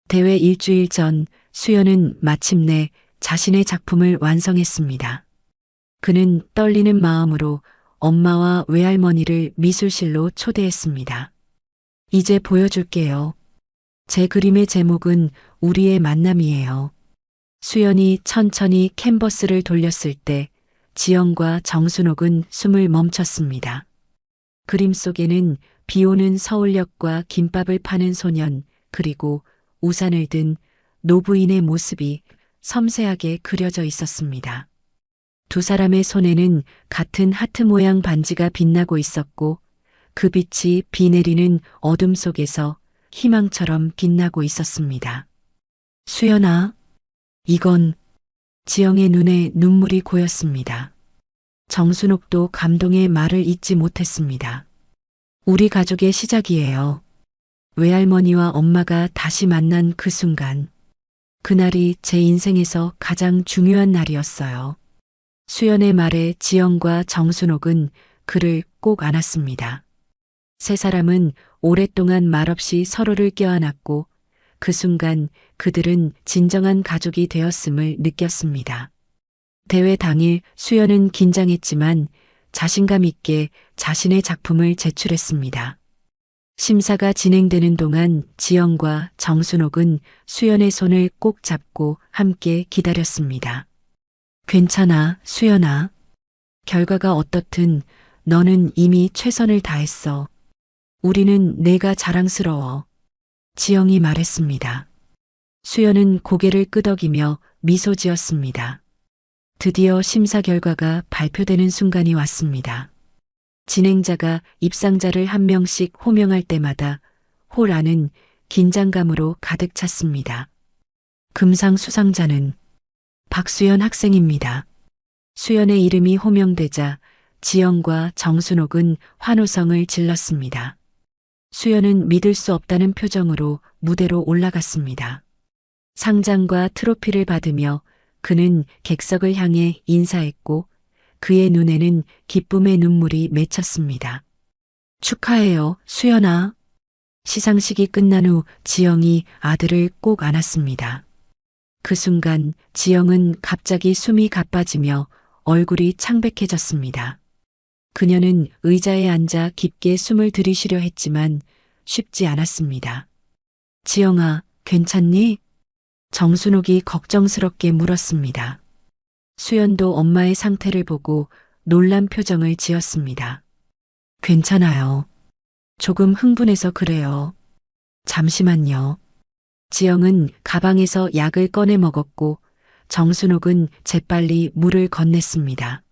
대회 일주일 전 수연은 마침내 자신의 작품을 완성했습니다. 그는 떨리는 마음으로 엄마와 외할머니를 미술실로 초대했습니다. 이제 보여줄게요. 제 그림의 제목은 우리의 만남이에요. 수연이 천천히 캔버스를 돌렸을 때 지영과 정순옥은 숨을 멈췄습니다. 그림 속에는 비 오는 서울역과 김밥을 파는 소년, 그리고 우산을 든 노부인의 모습이 섬세하게 그려져 있었습니다. 두 사람의 손에는 같은 하트 모양 반지가 빛나고 있었고 그 빛이 비 내리는 어둠 속에서 희망처럼 빛나고 있었습니다. 수연아, 이건 지영의 눈에 눈물이 고였습니다. 정순옥도 감동의 말을 잇지 못했습니다. 우리 가족의 시작이에요. 외할머니와 엄마가 다시 만난 그 순간, 그날이 제 인생에서 가장 중요한 날이었어요. 수연의 말에 지영과 정순옥은 그를 꼭 안았습니다. 세 사람은 오랫동안 말없이 서로를 껴안았고 그 순간 그들은 진정한 가족이 되었음을 느꼈습니다. 대회 당일 수연은 긴장했지만 자신감 있게 자신의 작품을 제출했습니다. 심사가 진행되는 동안 지영과 정순옥은 수연의 손을 꼭 잡고 함께 기다렸습니다. 괜찮아, 수연아. 결과가 어떻든 너는 이미 최선을 다했어. 우리는 내가 자랑스러워. 지영이 말했습니다. 수연은 고개를 끄덕이며 미소 지었습니다. 드디어 심사 결과가 발표되는 순간이 왔습니다. 진행자가 입상자를 한 명씩 호명할 때마다 홀 안은 긴장감으로 가득 찼습니다. 금상 수상자는 박수연 학생입니다. 수연의 이름이 호명되자 지영과 정순옥은 환호성을 질렀습니다. 수연은 믿을 수 없다는 표정으로 무대로 올라갔습니다. 상장과 트로피를 받으며 그는 객석을 향해 인사했고 그의 눈에는 기쁨의 눈물이 맺혔습니다. 축하해요, 수연아. 시상식이 끝난 후 지영이 아들을 꼭 안았습니다. 그 순간 지영은 갑자기 숨이 가빠지며 얼굴이 창백해졌습니다. 그녀는 의자에 앉아 깊게 숨을 들이쉬려 했지만 쉽지 않았습니다. 지영아, 괜찮니? 정순옥이 걱정스럽게 물었습니다. 수연도 엄마의 상태를 보고 놀란 표정을 지었습니다. 괜찮아요. 조금 흥분해서 그래요. 잠시만요. 지영은 가방에서 약을 꺼내 먹었고 정순옥은 재빨리 물을 건넸습니다.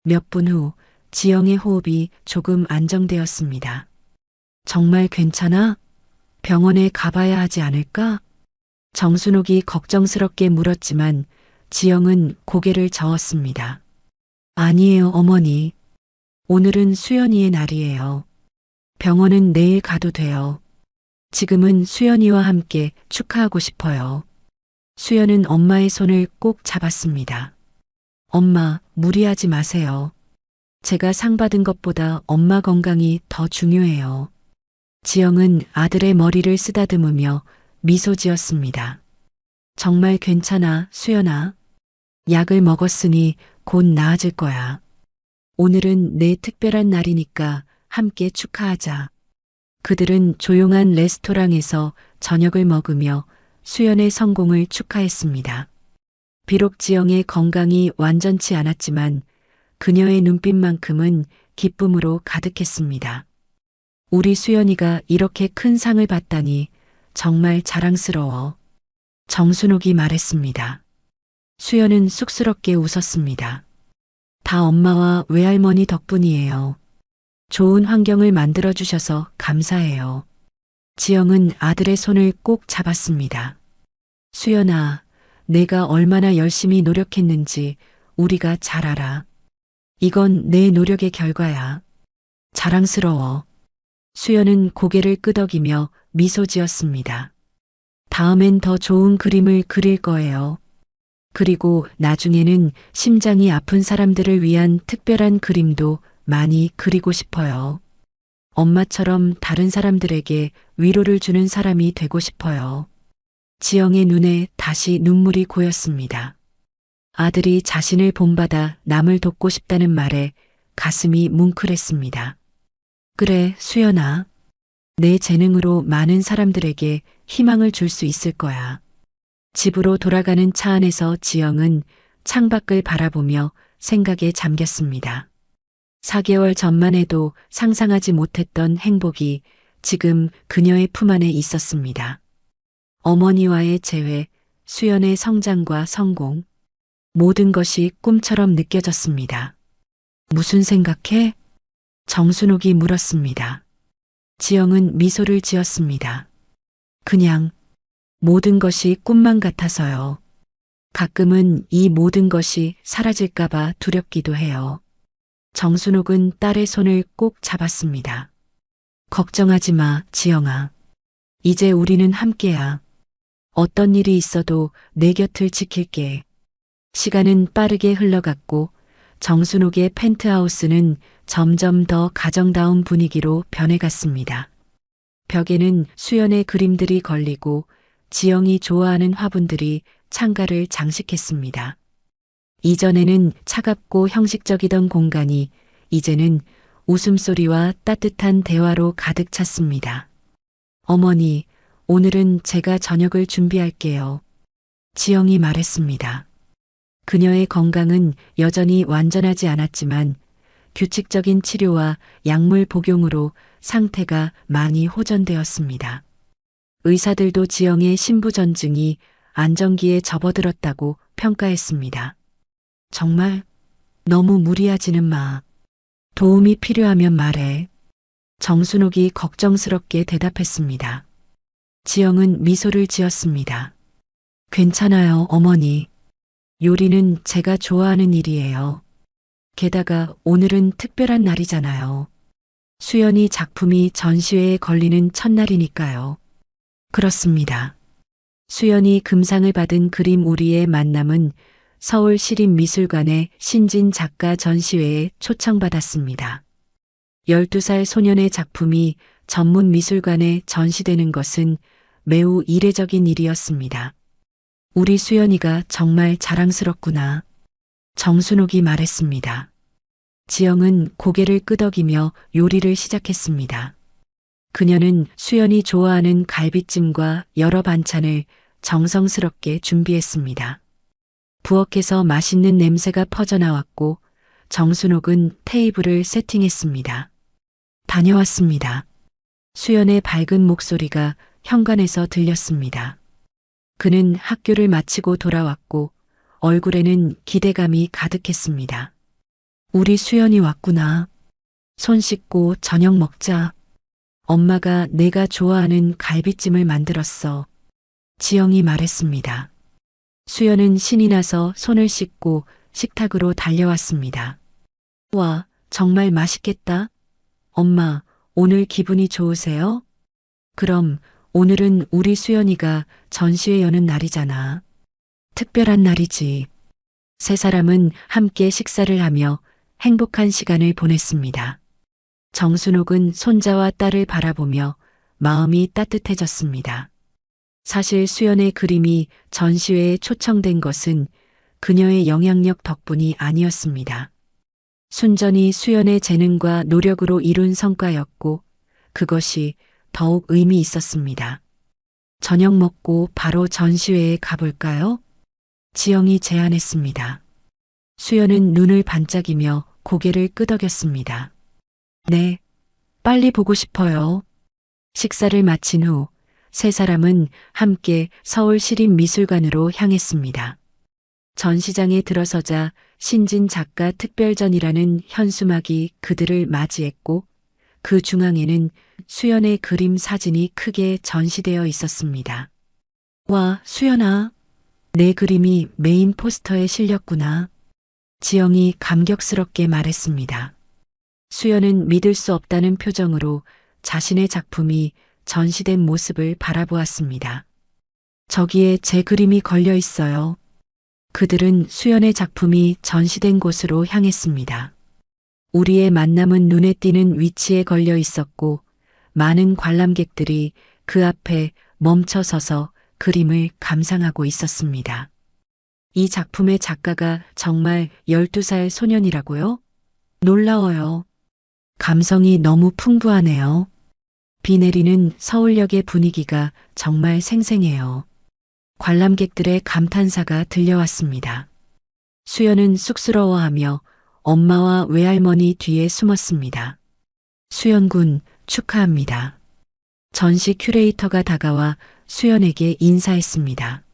몇 분 후 지영의 호흡이 조금 안정되었습니다. 정말 괜찮아? 병원에 가봐야 하지 않을까? 정순옥이 걱정스럽게 물었지만 지영은 고개를 저었습니다. 아니에요, 어머니. 오늘은 수연이의 날이에요. 병원은 내일 가도 돼요. 지금은 수연이와 함께 축하하고 싶어요. 수연은 엄마의 손을 꼭 잡았습니다. 엄마, 무리하지 마세요. 제가 상 받은 것보다 엄마 건강이 더 중요해요. 지영은 아들의 머리를 쓰다듬으며 미소 지었습니다. 정말 괜찮아, 수연아. 약을 먹었으니 곧 나아질 거야. 오늘은 내 특별한 날이니까 함께 축하하자. 그들은 조용한 레스토랑에서 저녁을 먹으며 수연의 성공을 축하했습니다. 비록 지영의 건강이 완전치 않았지만 그녀의 눈빛만큼은 기쁨으로 가득했습니다. 우리 수연이가 이렇게 큰 상을 받다니 정말 자랑스러워. 정순옥이 말했습니다. 수연은 쑥스럽게 웃었습니다. 다 엄마와 외할머니 덕분이에요. 좋은 환경을 만들어주셔서 감사해요. 지영은 아들의 손을 꼭 잡았습니다. 수연아, 내가 얼마나 열심히 노력했는지 우리가 잘 알아. 이건 내 노력의 결과야. 자랑스러워. 수연은 고개를 끄덕이며 미소 지었습니다. 다음엔 더 좋은 그림을 그릴 거예요. 그리고 나중에는 심장이 아픈 사람들을 위한 특별한 그림도 많이 그리고 싶어요. 엄마처럼 다른 사람들에게 위로를 주는 사람이 되고 싶어요. 지영의 눈에 다시 눈물이 고였습니다. 아들이 자신을 본받아 남을 돕고 싶다는 말에 가슴이 뭉클했습니다. 그래, 수연아. 내 재능으로 많은 사람들에게 희망을 줄 수 있을 거야. 집으로 돌아가는 차 안에서 지영은 창밖을 바라보며 생각에 잠겼습니다. 4개월 전만 해도 상상하지 못했던 행복이 지금 그녀의 품 안에 있었습니다. 어머니와의 재회, 수연의 성장과 성공, 모든 것이 꿈처럼 느껴졌습니다. 무슨 생각해? 정순옥이 물었습니다. 지영은 미소를 지었습니다. 그냥 모든 것이 꿈만 같아서요. 가끔은 이 모든 것이 사라질까봐 두렵기도 해요. 정순옥은 딸의 손을 꼭 잡았습니다. 걱정하지 마, 지영아. 이제 우리는 함께야. 어떤 일이 있어도 내 곁을 지킬게. 시간은 빠르게 흘러갔고 정순옥의 펜트하우스는 점점 더 가정다운 분위기로 변해갔습니다. 벽에는 수연의 그림들이 걸리고 지영이 좋아하는 화분들이 창가를 장식했습니다. 이전에는 차갑고 형식적이던 공간이 이제는 웃음소리와 따뜻한 대화로 가득 찼습니다. 어머니, 오늘은 제가 저녁을 준비할게요. 지영이 말했습니다. 그녀의 건강은 여전히 완전하지 않았지만 규칙적인 치료와 약물 복용으로 상태가 많이 호전되었습니다. 의사들도 지영의 신부전증이 안정기에 접어들었다고 평가했습니다. 정말 너무 무리하지는 마. 도움이 필요하면 말해. 정순옥이 걱정스럽게 대답했습니다. 지영은 미소를 지었습니다. 괜찮아요, 어머니. 요리는 제가 좋아하는 일이에요. 게다가 오늘은 특별한 날이잖아요. 수연이 작품이 전시회에 걸리는 첫날이니까요. 그렇습니다. 수연이 금상을 받은 그림 우리의 만남은 서울시립미술관의 신진 작가 전시회에 초청받았습니다. 12살 소년의 작품이 전문 미술관에 전시되는 것은 매우 이례적인 일이었습니다. 우리 수연이가 정말 자랑스럽구나. 정순옥이 말했습니다. 지영은 고개를 끄덕이며 요리를 시작했습니다. 그녀는 수연이 좋아하는 갈비찜과 여러 반찬을 정성스럽게 준비했습니다. 부엌에서 맛있는 냄새가 퍼져나왔고 정순옥은 테이블을 세팅했습니다. 다녀왔습니다. 수연의 밝은 목소리가 현관에서 들렸습니다. 그는 학교를 마치고 돌아왔고 얼굴에는 기대감이 가득했습니다. 우리 수연이 왔구나. 손 씻고 저녁 먹자. 엄마가 내가 좋아하는 갈비찜을 만들었어. 지영이 말했습니다. 수연은 신이 나서 손을 씻고 식탁으로 달려왔습니다. 와, 정말 맛있겠다. 엄마, 오늘 기분이 좋으세요? 그럼 오늘은 우리 수연이가 전시회 여는 날이잖아. 특별한 날이지. 세 사람은 함께 식사를 하며 행복한 시간을 보냈습니다. 정순옥은 손자와 딸을 바라보며 마음이 따뜻해졌습니다. 사실 수연의 그림이 전시회에 초청된 것은 그녀의 영향력 덕분이 아니었습니다. 순전히 수연의 재능과 노력으로 이룬 성과였고 그것이 더욱 의미 있었습니다. 저녁 먹고 바로 전시회에 가볼까요? 지영이 제안했습니다. 수연은 눈을 반짝이며 고개를 끄덕였습니다. 네, 빨리 보고 싶어요. 식사를 마친 후 세 사람은 함께 서울시립미술관으로 향했습니다. 전시장에 들어서자 신진 작가 특별전이라는 현수막이 그들을 맞이했고 그 중앙에는 수연의 그림 사진이 크게 전시되어 있었습니다. 와, 수연아. 내 그림이 메인 포스터에 실렸구나. 지영이 감격스럽게 말했습니다. 수연은 믿을 수 없다는 표정으로 자신의 작품이 전시된 모습을 바라보았습니다. 저기에 제 그림이 걸려 있어요. 그들은 수연의 작품이 전시된 곳으로 향했습니다. 우리의 만남은 눈에 띄는 위치에 걸려 있었고 많은 관람객들이 그 앞에 멈춰 서서 그림을 감상하고 있었습니다. 이 작품의 작가가 정말 12살 소년이라고요? 놀라워요. 감성이 너무 풍부하네요. 비 내리는 서울역의 분위기가 정말 생생해요. 관람객들의 감탄사가 들려왔습니다. 수연은 쑥스러워하며 엄마와 외할머니 뒤에 숨었습니다. 수연 군, 축하합니다. 전시 큐레이터가 다가와 수연에게 인사했습니다.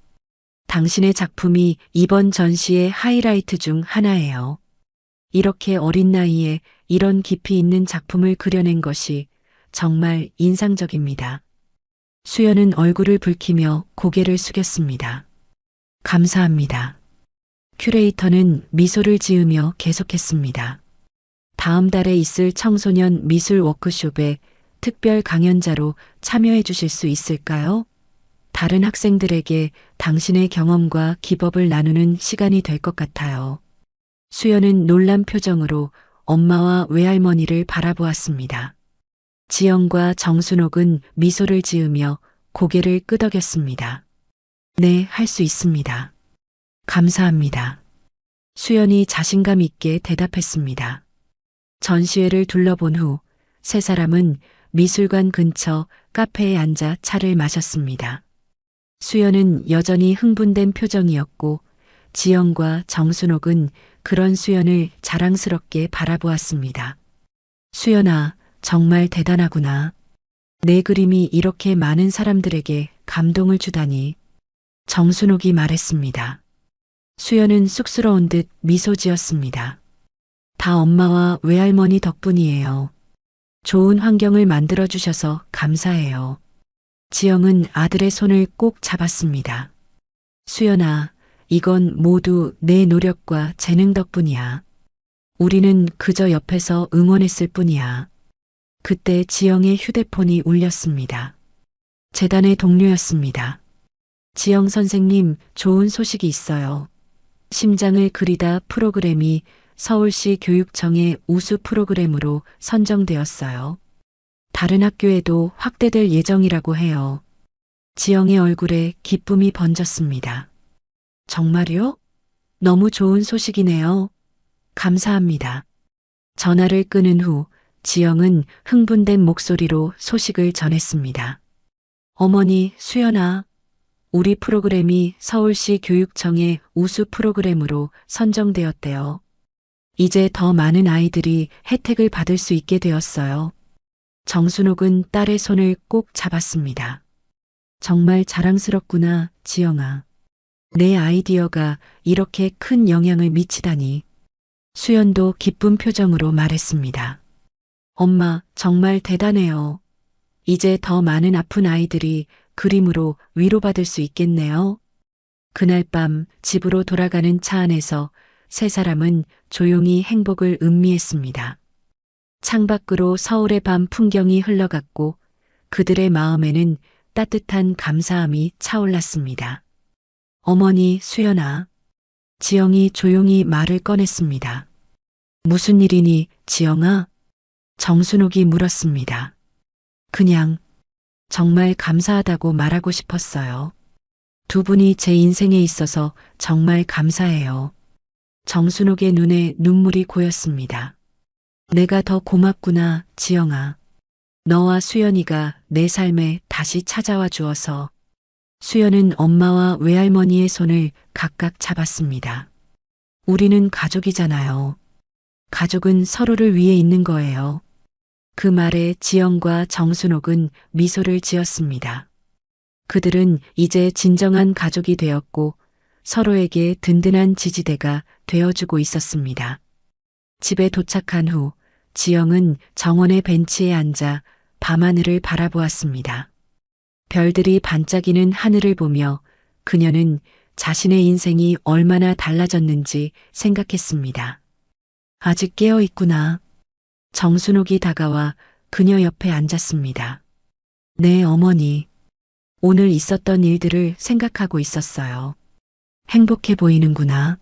당신의 작품이 이번 전시의 하이라이트 중 하나예요. 이렇게 어린 나이에 이런 깊이 있는 작품을 그려낸 것이 정말 인상적입니다. 수연은 얼굴을 붉히며 고개를 숙였습니다. 감사합니다. 큐레이터는 미소를 지으며 계속했습니다. 다음 달에 있을 청소년 미술 워크숍에 특별 강연자로 참여해 주실 수 있을까요? 다른 학생들에게 당신의 경험과 기법을 나누는 시간이 될 것 같아요. 수연은 놀란 표정으로 엄마와 외할머니를 바라보았습니다. 지영과 정순옥은 미소를 지으며 고개를 끄덕였습니다. 네, 할 수 있습니다. 감사합니다. 수연이 자신감 있게 대답했습니다. 전시회를 둘러본 후 세 사람은 미술관 근처 카페에 앉아 차를 마셨습니다. 수연은 여전히 흥분된 표정이었고 지영과 정순옥은 그런 수연을 자랑스럽게 바라보았습니다. 수연아, 정말 대단하구나. 내 그림이 이렇게 많은 사람들에게 감동을 주다니. 정순옥이 말했습니다. 수연은 쑥스러운 듯 미소 지었습니다. 다 엄마와 외할머니 덕분이에요. 좋은 환경을 만들어주셔서 감사해요. 지영은 아들의 손을 꼭 잡았습니다. 수연아, 이건 모두 내 노력과 재능 덕분이야. 우리는 그저 옆에서 응원했을 뿐이야. 그때 지영의 휴대폰이 울렸습니다. 재단의 동료였습니다. 지영 선생님, 좋은 소식이 있어요. 심장을 그리다 프로그램이 서울시 교육청의 우수 프로그램으로 선정되었어요. 다른 학교에도 확대될 예정이라고 해요. 지영의 얼굴에 기쁨이 번졌습니다. 정말요? 너무 좋은 소식이네요. 감사합니다. 전화를 끊은 후 지영은 흥분된 목소리로 소식을 전했습니다. 어머니, 수연아, 우리 프로그램이 서울시 교육청의 우수 프로그램으로 선정되었대요. 이제 더 많은 아이들이 혜택을 받을 수 있게 되었어요. 정순옥은 딸의 손을 꼭 잡았습니다. 정말 자랑스럽구나, 지영아. 내 아이디어가 이렇게 큰 영향을 미치다니. 수연도 기쁜 표정으로 말했습니다. 엄마, 정말 대단해요. 이제 더 많은 아픈 아이들이 그림으로 위로받을 수 있겠네요. 그날 밤 집으로 돌아가는 차 안에서 세 사람은 조용히 행복을 음미했습니다. 창밖으로 서울의 밤 풍경이 흘러갔고 그들의 마음에는 따뜻한 감사함이 차올랐습니다. 어머니, 수연아. 지영이 조용히 말을 꺼냈습니다. 무슨 일이니, 지영아? 정순옥이 물었습니다. 그냥 정말 감사하다고 말하고 싶었어요. 두 분이 제 인생에 있어서 정말 감사해요. 정순옥의 눈에 눈물이 고였습니다. 내가 더 고맙구나, 지영아. 너와 수연이가 내 삶에 다시 찾아와 주어서. 수연은 엄마와 외할머니의 손을 각각 잡았습니다. 우리는 가족이잖아요. 가족은 서로를 위해 있는 거예요. 그 말에 지영과 정순옥은 미소를 지었습니다. 그들은 이제 진정한 가족이 되었고 서로에게 든든한 지지대가 되어주고 있었습니다. 집에 도착한 후 지영은 정원의 벤치에 앉아 밤하늘을 바라보았습니다. 별들이 반짝이는 하늘을 보며 그녀는 자신의 인생이 얼마나 달라졌는지 생각했습니다. 아직 깨어 있구나. 정순옥이 다가와 그녀 옆에 앉았습니다. 네, 어머니. 오늘 있었던 일들을 생각하고 있었어요. 행복해 보이는구나.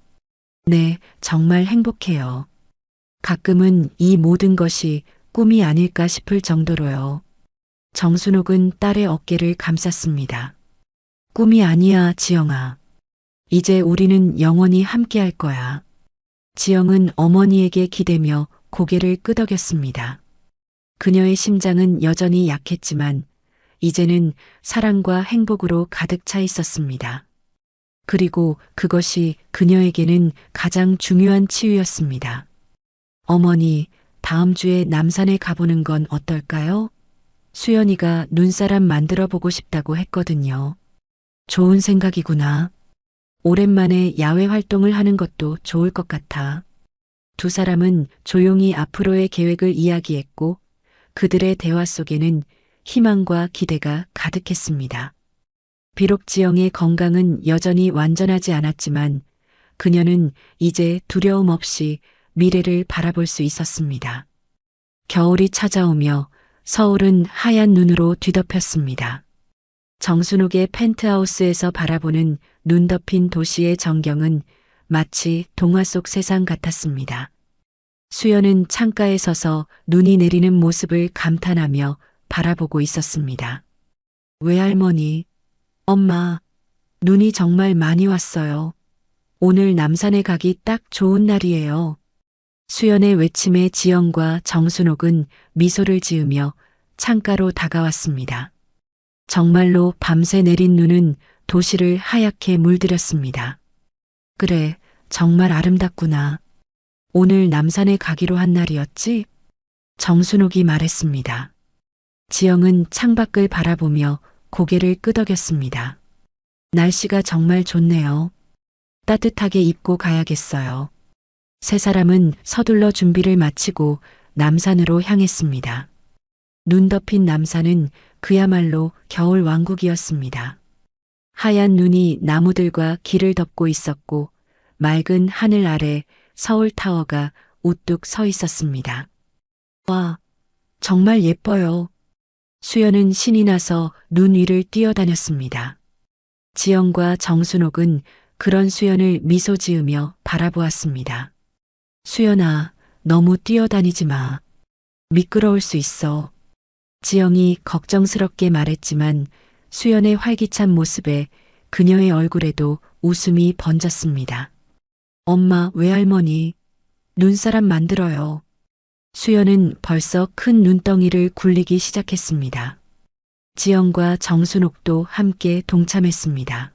네, 정말 행복해요. 가끔은 이 모든 것이 꿈이 아닐까 싶을 정도로요. 정순옥은 딸의 어깨를 감쌌습니다. 꿈이 아니야, 지영아. 이제 우리는 영원히 함께 할 거야. 지영은 어머니에게 기대며 고개를 끄덕였습니다. 그녀의 심장은 여전히 약했지만 이제는 사랑과 행복으로 가득 차 있었습니다. 그리고 그것이 그녀에게는 가장 중요한 치유였습니다. 어머니, 다음 주에 남산에 가보는 건 어떨까요? 수연이가 눈사람 만들어 보고 싶다고 했거든요. 좋은 생각이구나. 오랜만에 야외 활동을 하는 것도 좋을 것 같아. 두 사람은 조용히 앞으로의 계획을 이야기했고 그들의 대화 속에는 희망과 기대가 가득했습니다. 비록 지영의 건강은 여전히 완전하지 않았지만 그녀는 이제 두려움 없이 미래를 바라볼 수 있었습니다. 겨울이 찾아오며 서울은 하얀 눈으로 뒤덮였습니다. 정순옥의 펜트하우스에서 바라보는 눈 덮인 도시의 전경은 마치 동화 속 세상 같았습니다. 수연은 창가에 서서 눈이 내리는 모습을 감탄하며 바라보고 있었습니다. 외할머니, 엄마, 눈이 정말 많이 왔어요. 오늘 남산에 가기 딱 좋은 날이에요. 수연의 외침에 지영과 정순옥은 미소를 지으며 창가로 다가왔습니다. 정말로 밤새 내린 눈은 도시를 하얗게 물들였습니다. 그래, 정말 아름답구나. 오늘 남산에 가기로 한 날이었지? 정순옥이 말했습니다. 지영은 창밖을 바라보며 고개를 끄덕였습니다. 날씨가 정말 좋네요. 따뜻하게 입고 가야겠어요. 세 사람은 서둘러 준비를 마치고 남산으로 향했습니다. 눈 덮인 남산은 그야말로 겨울 왕국이었습니다. 하얀 눈이 나무들과 길을 덮고 있었고 맑은 하늘 아래 서울타워가 우뚝 서 있었습니다. 와, 정말 예뻐요. 수연은 신이 나서 눈 위를 뛰어다녔습니다. 지영과 정순옥은 그런 수연을 미소 지으며 바라보았습니다. 수연아, 너무 뛰어다니지 마. 미끄러울 수 있어. 지영이 걱정스럽게 말했지만 수연의 활기찬 모습에 그녀의 얼굴에도 웃음이 번졌습니다. 엄마, 외할머니, 눈사람 만들어요. 수연은 벌써 큰 눈덩이를 굴리기 시작했습니다. 지영과 정순옥도 함께 동참했습니다.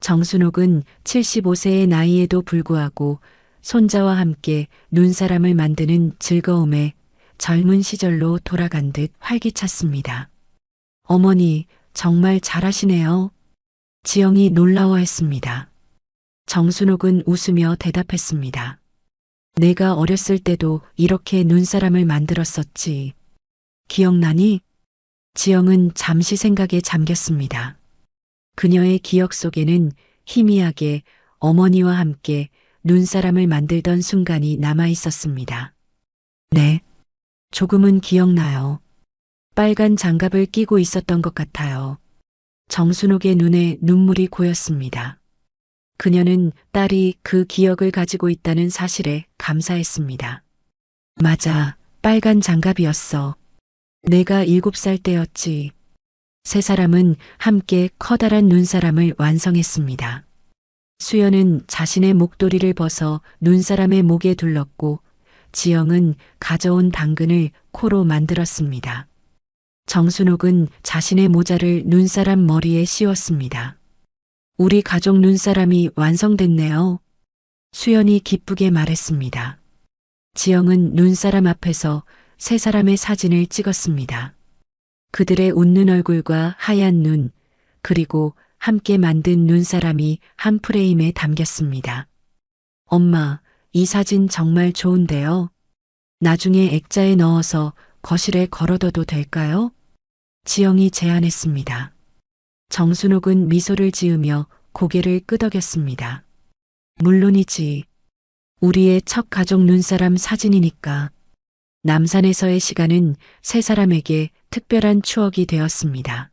정순옥은 75세의 나이에도 불구하고 손자와 함께 눈사람을 만드는 즐거움에 젊은 시절로 돌아간 듯 활기찼습니다. 어머니, 정말 잘하시네요. 지영이 놀라워했습니다. 정순옥은 웃으며 대답했습니다. 내가 어렸을 때도 이렇게 눈사람을 만들었었지. 기억나니? 지영은 잠시 생각에 잠겼습니다. 그녀의 기억 속에는 희미하게 어머니와 함께 눈사람을 만들던 순간이 남아 있었습니다. 네, 조금은 기억나요. 빨간 장갑을 끼고 있었던 것 같아요. 정순옥의 눈에 눈물이 고였습니다. 그녀는 딸이 그 기억을 가지고 있다는 사실에 감사했습니다. 맞아, 빨간 장갑이었어. 내가 7살 때였지. 세 사람은 함께 커다란 눈사람을 완성했습니다. 수연은 자신의 목도리를 벗어 눈사람의 목에 둘렀고 지영은 가져온 당근을 코로 만들었습니다. 정순옥은 자신의 모자를 눈사람 머리에 씌웠습니다. 우리 가족 눈사람이 완성됐네요. 수연이 기쁘게 말했습니다. 지영은 눈사람 앞에서 세 사람의 사진을 찍었습니다. 그들의 웃는 얼굴과 하얀 눈, 그리고 함께 만든 눈사람이 한 프레임에 담겼습니다. 엄마, 이 사진 정말 좋은데요. 나중에 액자에 넣어서 거실에 걸어둬도 될까요? 지영이 제안했습니다. 정순옥은 미소를 지으며 고개를 끄덕였습니다. 물론이지. 우리의 첫 가족 눈사람 사진이니까. 남산에서의 시간은 세 사람에게 특별한 추억이 되었습니다.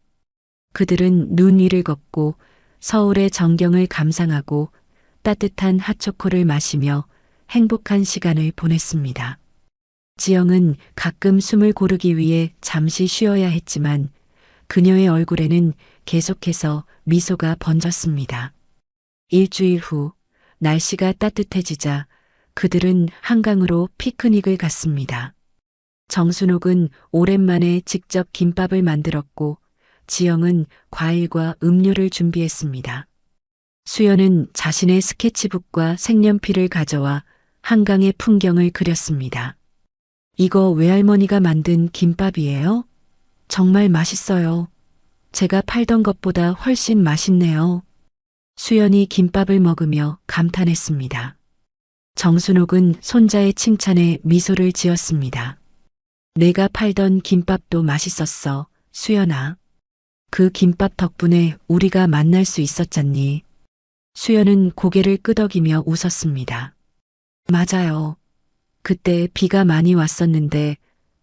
그들은 눈 위를 걷고 서울의 전경을 감상하고 따뜻한 핫초코를 마시며 행복한 시간을 보냈습니다. 지영은 가끔 숨을 고르기 위해 잠시 쉬어야 했지만 그녀의 얼굴에는 계속해서 미소가 번졌습니다. 일주일 후 날씨가 따뜻해지자 그들은 한강으로 피크닉을 갔습니다. 정순옥은 오랜만에 직접 김밥을 만들었고 지영은 과일과 음료를 준비했습니다. 수연은 자신의 스케치북과 색연필을 가져와 한강의 풍경을 그렸습니다. 이거 외할머니가 만든 김밥이에요? 정말 맛있어요. 제가 팔던 것보다 훨씬 맛있네요. 수연이 김밥을 먹으며 감탄했습니다. 정순옥은 손자의 칭찬에 미소를 지었습니다. 내가 팔던 김밥도 맛있었어, 수연아. 그 김밥 덕분에 우리가 만날 수 있었잖니. 수연은 고개를 끄덕이며 웃었습니다. 맞아요. 그때 비가 많이 왔었는데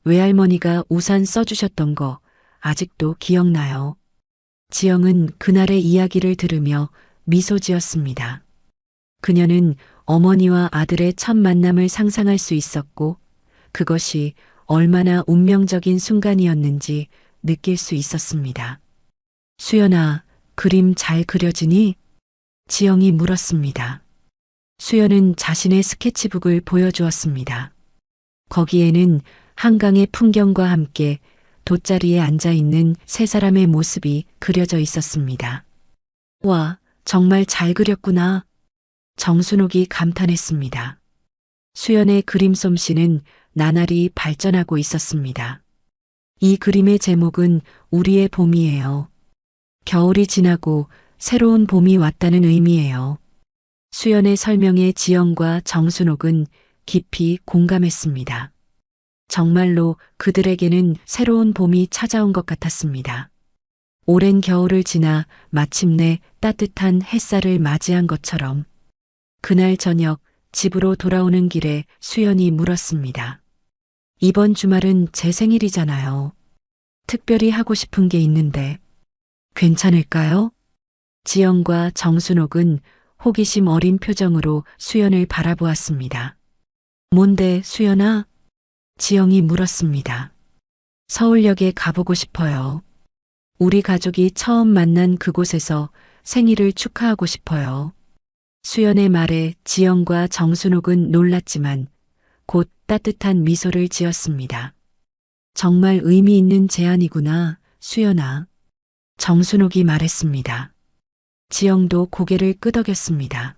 외할머니가 우산 써주셨던 거 아직도 기억나요. 지영은 그날의 이야기를 들으며 미소 지었습니다. 그녀는 어머니와 아들의 첫 만남을 상상할 수 있었고 그것이 얼마나 운명적인 순간이었는지 느낄 수 있었습니다. 수연아, 그림 잘 그려지니? 지영이 물었습니다. 수연은 자신의 스케치북을 보여주었습니다. 거기에는 한강의 풍경과 함께 돗자리에 앉아 있는 세 사람의 모습이 그려져 있었습니다. 와, 정말 잘 그렸구나. 정순옥이 감탄했습니다. 수연의 그림 솜씨는 나날이 발전하고 있었습니다. 이 그림의 제목은 우리의 봄이에요. 겨울이 지나고 새로운 봄이 왔다는 의미예요. 수연의 설명에 지영과 정순옥은 깊이 공감했습니다. 정말로 그들에게는 새로운 봄이 찾아온 것 같았습니다. 오랜 겨울을 지나 마침내 따뜻한 햇살을 맞이한 것처럼 그날 저녁 집으로 돌아오는 길에 수연이 물었습니다. 이번 주말은 제 생일이잖아요. 특별히 하고 싶은 게 있는데 괜찮을까요? 지영과 정순옥은 호기심 어린 표정으로 수연을 바라보았습니다. 뭔데, 수연아? 지영이 물었습니다. 서울역에 가보고 싶어요. 우리 가족이 처음 만난 그곳에서 생일을 축하하고 싶어요. 수연의 말에 지영과 정순옥은 놀랐지만 곧 따뜻한 미소를 지었습니다. 정말 의미 있는 제안이구나, 수연아. 정순옥이 말했습니다. 지영도 고개를 끄덕였습니다.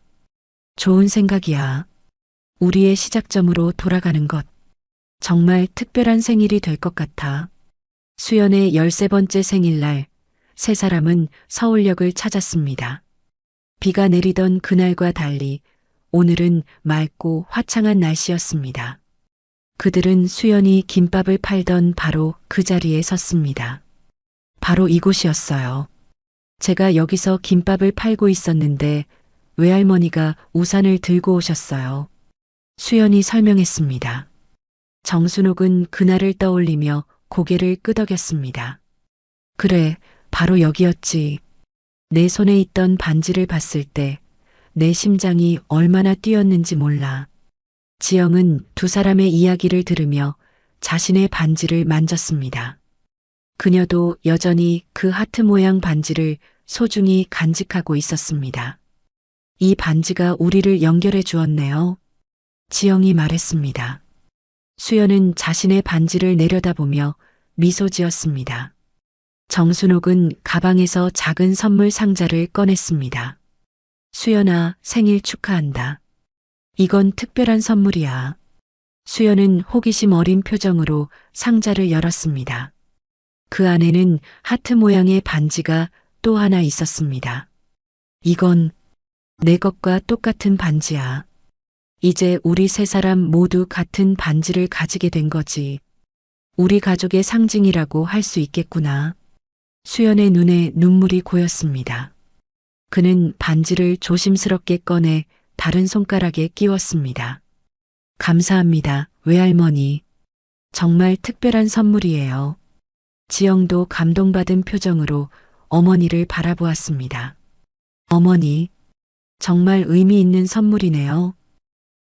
좋은 생각이야. 우리의 시작점으로 돌아가는 것. 정말 특별한 생일이 될 것 같아. 수연의 13번째 생일날, 세 사람은 서울역을 찾았습니다. 비가 내리던 그날과 달리 오늘은 맑고 화창한 날씨였습니다. 그들은 수연이 김밥을 팔던 바로 그 자리에 섰습니다. 바로 이곳이었어요. 제가 여기서 김밥을 팔고 있었는데 외할머니가 우산을 들고 오셨어요. 수연이 설명했습니다. 정순옥은 그날을 떠올리며 고개를 끄덕였습니다. 그래, 바로 여기였지. 내 손에 있던 반지를 봤을 때 내 심장이 얼마나 뛰었는지 몰라. 지영은 두 사람의 이야기를 들으며 자신의 반지를 만졌습니다. 그녀도 여전히 그 하트 모양 반지를 소중히 간직하고 있었습니다. 이 반지가 우리를 연결해 주었네요. 지영이 말했습니다. 수연은 자신의 반지를 내려다보며 미소 지었습니다. 정순옥은 가방에서 작은 선물 상자를 꺼냈습니다. 수연아, 생일 축하한다. 이건 특별한 선물이야. 수연은 호기심 어린 표정으로 상자를 열었습니다. 그 안에는 하트 모양의 반지가 또 하나 있었습니다. 이건 내 것과 똑같은 반지야. 이제 우리 세 사람 모두 같은 반지를 가지게 된 거지. 우리 가족의 상징이라고 할 수 있겠구나. 수연의 눈에 눈물이 고였습니다. 그는 반지를 조심스럽게 꺼내 다른 손가락에 끼웠습니다. 감사합니다, 외할머니. 정말 특별한 선물이에요. 지영도 감동받은 표정으로 어머니를 바라보았습니다. 어머니, 정말 의미 있는 선물이네요.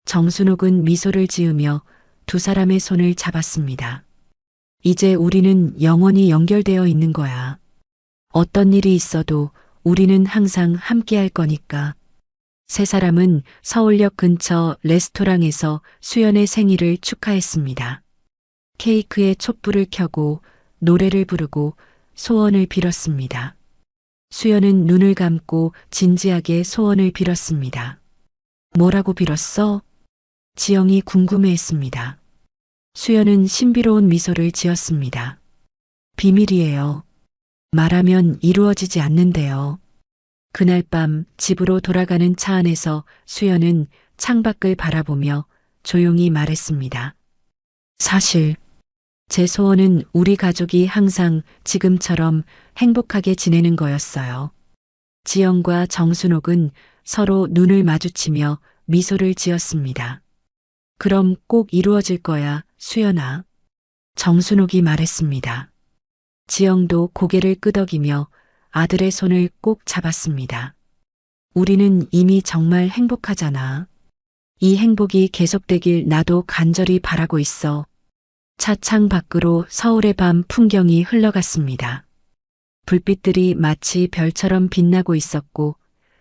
정순옥은 미소를 지으며 두 사람의 손을 잡았습니다. 이제 우리는 영원히 연결되어 있는 거야. 어떤 일이 있어도 우리는 항상 함께 할 거니까. 세 사람은 서울역 근처 레스토랑에서 수연의 생일을 축하했습니다. 케이크에 촛불을 켜고 노래를 부르고 소원을 빌었습니다. 수연은 눈을 감고 진지하게 소원을 빌었습니다. 뭐라고 빌었어? 지영이 궁금해했습니다. 수연은 신비로운 미소를 지었습니다. 비밀이에요. 말하면 이루어지지 않는데요. 그날 밤 집으로 돌아가는 차 안에서 수연은 창밖을 바라보며 조용히 말했습니다. 사실 제 소원은 우리 가족이 항상 지금처럼 행복하게 지내는 거였어요. 지영과 정순옥은 서로 눈을 마주치며 미소를 지었습니다. 그럼 꼭 이루어질 거야, 수연아. 정순옥이 말했습니다. 지영도 고개를 끄덕이며 아들의 손을 꼭 잡았습니다. 우리는 이미 정말 행복하잖아. 이 행복이 계속되길 나도 간절히 바라고 있어. 차창 밖으로 서울의 밤 풍경이 흘러갔습니다. 불빛들이 마치 별처럼 빛나고 있었고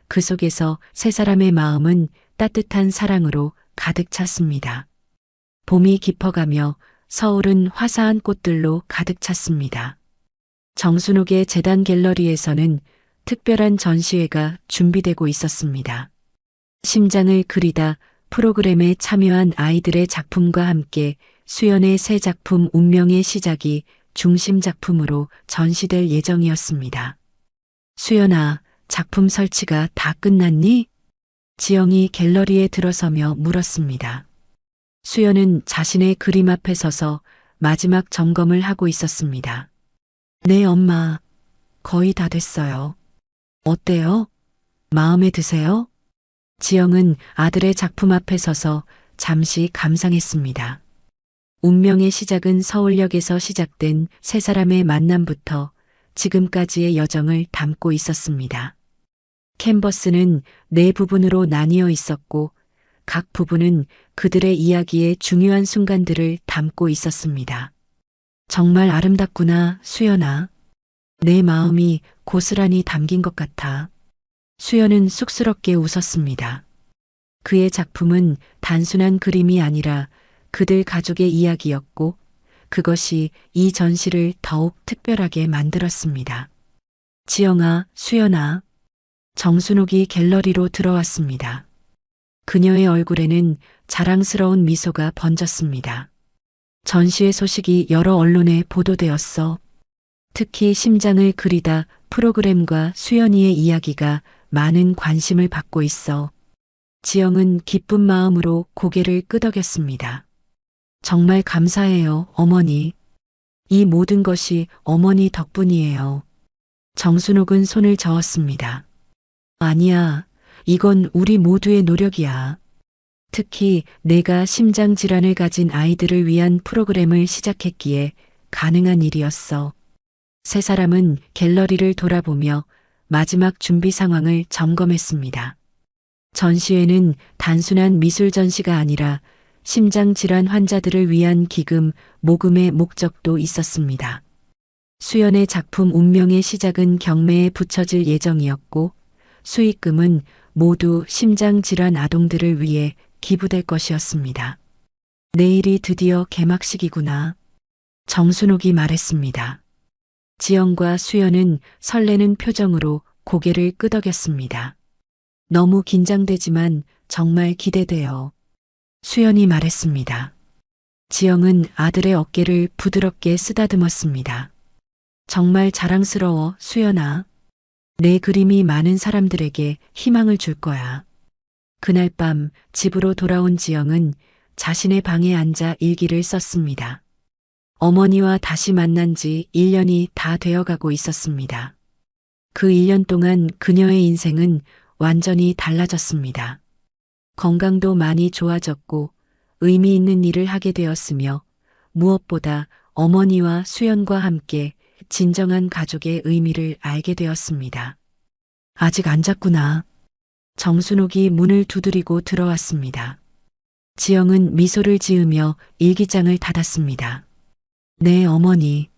그 속에서 세 사람의 마음은 따뜻한 사랑으로 가득 찼습니다. 봄이 깊어가며 서울은 화사한 꽃들로 가득 찼습니다. 정순옥의 재단 갤러리에서는 특별한 전시회가 준비되고 있었습니다. 심장을 그리다 프로그램에 참여한 아이들의 작품과 함께 수연의 새 작품 운명의 시작이 중심 작품으로 전시될 예정이었습니다. 수연아, 작품 설치가 다 끝났니? 지영이 갤러리에 들어서며 물었습니다. 수연은 자신의 그림 앞에 서서 마지막 점검을 하고 있었습니다. 네, 엄마. 거의 다 됐어요. 어때요? 마음에 드세요? 지영은 아들의 작품 앞에 서서 잠시 감상했습니다. 운명의 시작은 서울역에서 시작된 세 사람의 만남부터 지금까지의 여정을 담고 있었습니다. 캔버스는 네 부분으로 나뉘어 있었고 각 부분은 그들의 이야기의 중요한 순간들을 담고 있었습니다. 정말 아름답구나, 수연아. 내 마음이 고스란히 담긴 것 같아. 수연은 쑥스럽게 웃었습니다. 그의 작품은 단순한 그림이 아니라 그들 가족의 이야기였고 그것이 이 전시를 더욱 특별하게 만들었습니다. 지영아, 수연아. 정순옥이 갤러리로 들어왔습니다. 그녀의 얼굴에는 자랑스러운 미소가 번졌습니다. 전시회 소식이 여러 언론에 보도되었어. 특히 심장을 그리다 프로그램과 수연이의 이야기가 많은 관심을 받고 있어. 지영은 기쁜 마음으로 고개를 끄덕였습니다. 정말 감사해요, 어머니. 이 모든 것이 어머니 덕분이에요. 정순옥은 손을 저었습니다. 아니야, 이건 우리 모두의 노력이야. 특히 내가 심장 질환을 가진 아이들을 위한 프로그램을 시작했기에 가능한 일이었어. 세 사람은 갤러리를 돌아보며 마지막 준비 상황을 점검했습니다. 전시회는 단순한 미술 전시가 아니라 심장 질환 환자들을 위한 기금, 모금의 목적도 있었습니다. 수연의 작품 운명의 시작은 경매에 붙여질 예정이었고 수익금은 모두 심장 질환 아동들을 위해 기부될 것이었습니다. 내일이 드디어 개막식이구나. 정순옥이 말했습니다. 지영과 수연은 설레는 표정으로 고개를 끄덕였습니다. 너무 긴장되지만 정말 기대돼요. 수연이 말했습니다. 지영은 아들의 어깨를 부드럽게 쓰다듬었습니다. 정말 자랑스러워, 수연아. 내 그림이 많은 사람들에게 희망을 줄 거야. 그날 밤 집으로 돌아온 지영은 자신의 방에 앉아 일기를 썼습니다. 어머니와 다시 만난 지 1년이 다 되어가고 있었습니다. 그 1년 동안 그녀의 인생은 완전히 달라졌습니다. 건강도 많이 좋아졌고 의미 있는 일을 하게 되었으며 무엇보다 어머니와 수연과 함께 진정한 가족의 의미를 알게 되었습니다. 아직 안 잤구나. 정순옥이 문을 두드리고 들어왔습니다. 지영은 미소를 지으며 일기장을 닫았습니다. 네, 어머니.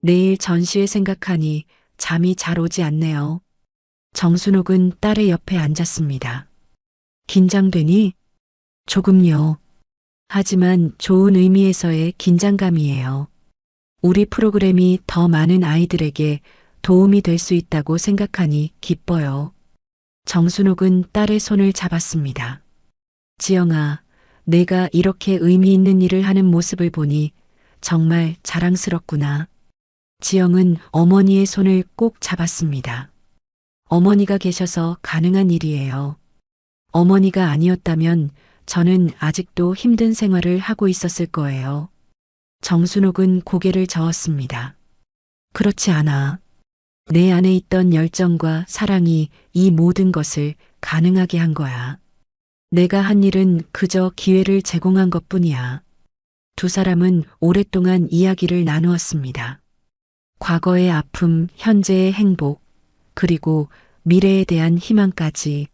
내일 전시회 생각하니 잠이 잘 오지 않네요. 정순옥은 딸의 옆에 앉았습니다. 긴장되니? 조금요. 하지만 좋은 의미에서의 긴장감이에요. 우리 프로그램이 더 많은 아이들에게 도움이 될 수 있다고 생각하니 기뻐요. 정순옥은 딸의 손을 잡았습니다. 지영아, 내가 이렇게 의미 있는 일을 하는 모습을 보니 정말 자랑스럽구나. 지영은 어머니의 손을 꼭 잡았습니다. 어머니가 계셔서 가능한 일이에요. 어머니가 아니었다면 저는 아직도 힘든 생활을 하고 있었을 거예요. 정순옥은 고개를 저었습니다. 그렇지 않아. 내 안에 있던 열정과 사랑이 이 모든 것을 가능하게 한 거야. 내가 한 일은 그저 기회를 제공한 것뿐이야. 두 사람은 오랫동안 이야기를 나누었습니다. 과거의 아픔, 현재의 행복, 그리고 미래에 대한 희망까지.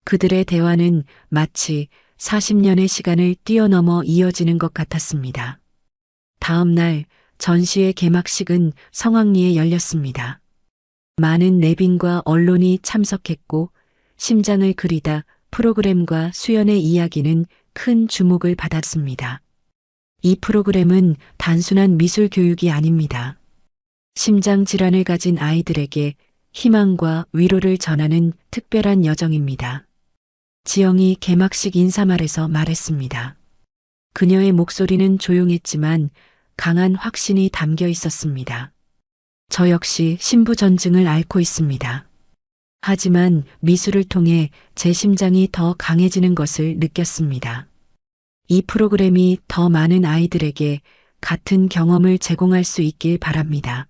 그들의 대화는 마치 40년의 시간을 뛰어넘어 이어지는 것 같았습니다. 다음 날 전시회 개막식은 성황리에 열렸습니다. 많은 내빈과 언론이 참석했고 심장을 그리다 프로그램과 수연의 이야기는 큰 주목을 받았습니다. 이 프로그램은 단순한 미술 교육이 아닙니다. 심장 질환을 가진 아이들에게 희망과 위로를 전하는 특별한 여정입니다. 지영이 개막식 인사말에서 말했습니다. 그녀의 목소리는 조용했지만 강한 확신이 담겨 있었습니다. 저 역시 신부전증을 앓고 있습니다. 하지만 미술을 통해 제 심장이 더 강해지는 것을 느꼈습니다. 이 프로그램이 더 많은 아이들에게 같은 경험을 제공할 수 있길 바랍니다.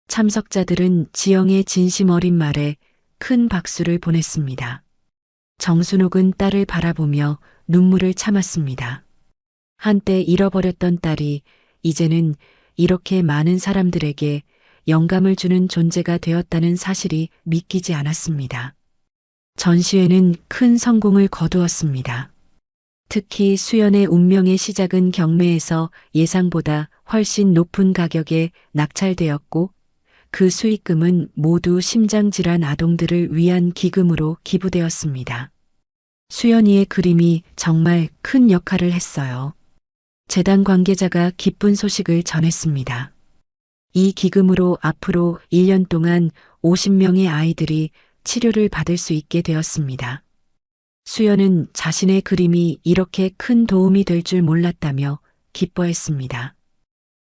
참석자들은 지영의 진심 어린 말에 큰 박수를 보냈습니다. 정순옥은 딸을 바라보며 눈물을 참았습니다. 한때 잃어버렸던 딸이 이제는 이렇게 많은 사람들에게 영감을 주는 존재가 되었다는 사실이 믿기지 않았습니다. 전시회는 큰 성공을 거두었습니다. 특히 수연의 운명의 시작은 경매에서 예상보다 훨씬 높은 가격에 낙찰되었고 그 수익금은 모두 심장질환 아동들을 위한 기금으로 기부되었습니다. 수연이의 그림이 정말 큰 역할을 했어요. 재단 관계자가 기쁜 소식을 전했습니다. 이 기금으로 앞으로 1년 동안 50명의 아이들이 치료를 받을 수 있게 되었습니다. 수연은 자신의 그림이 이렇게 큰 도움이 될 줄 몰랐다며 기뻐했습니다.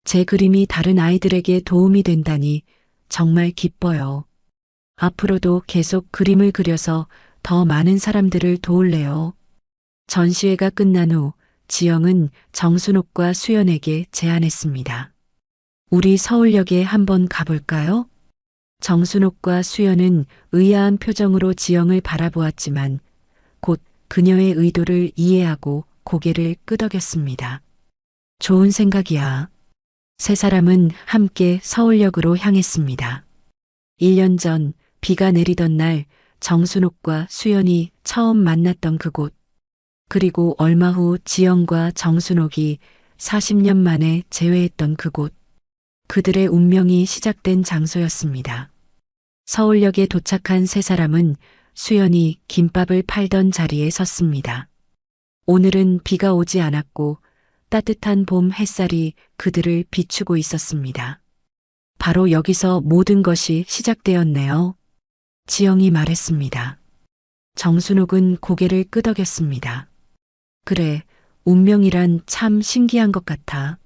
제 그림이 다른 아이들에게 도움이 된다니 정말 기뻐요. 앞으로도 계속 그림을 그려서 더 많은 사람들을 도울래요. 전시회가 끝난 후 지영은 정순옥과 수연에게 제안했습니다. 우리 서울역에 한번 가볼까요? 정순옥과 수연은 의아한 표정으로 지영을 바라보았지만 곧 그녀의 의도를 이해하고 고개를 끄덕였습니다. 좋은 생각이야. 세 사람은 함께 서울역으로 향했습니다. 1년 전 비가 내리던 날 정순옥과 수연이 처음 만났던 그곳, 그리고 얼마 후 지영과 정순옥이 40년 만에 재회했던 그곳, 그들의 운명이 시작된 장소였습니다. 서울역에 도착한 세 사람은 수연이 김밥을 팔던 자리에 섰습니다. 오늘은 비가 오지 않았고 따뜻한 봄 햇살이 그들을 비추고 있었습니다. 바로 여기서 모든 것이 시작되었네요. 지영이 말했습니다. 정순옥은 고개를 끄덕였습니다. 그래, 운명이란 참 신기한 것 같아.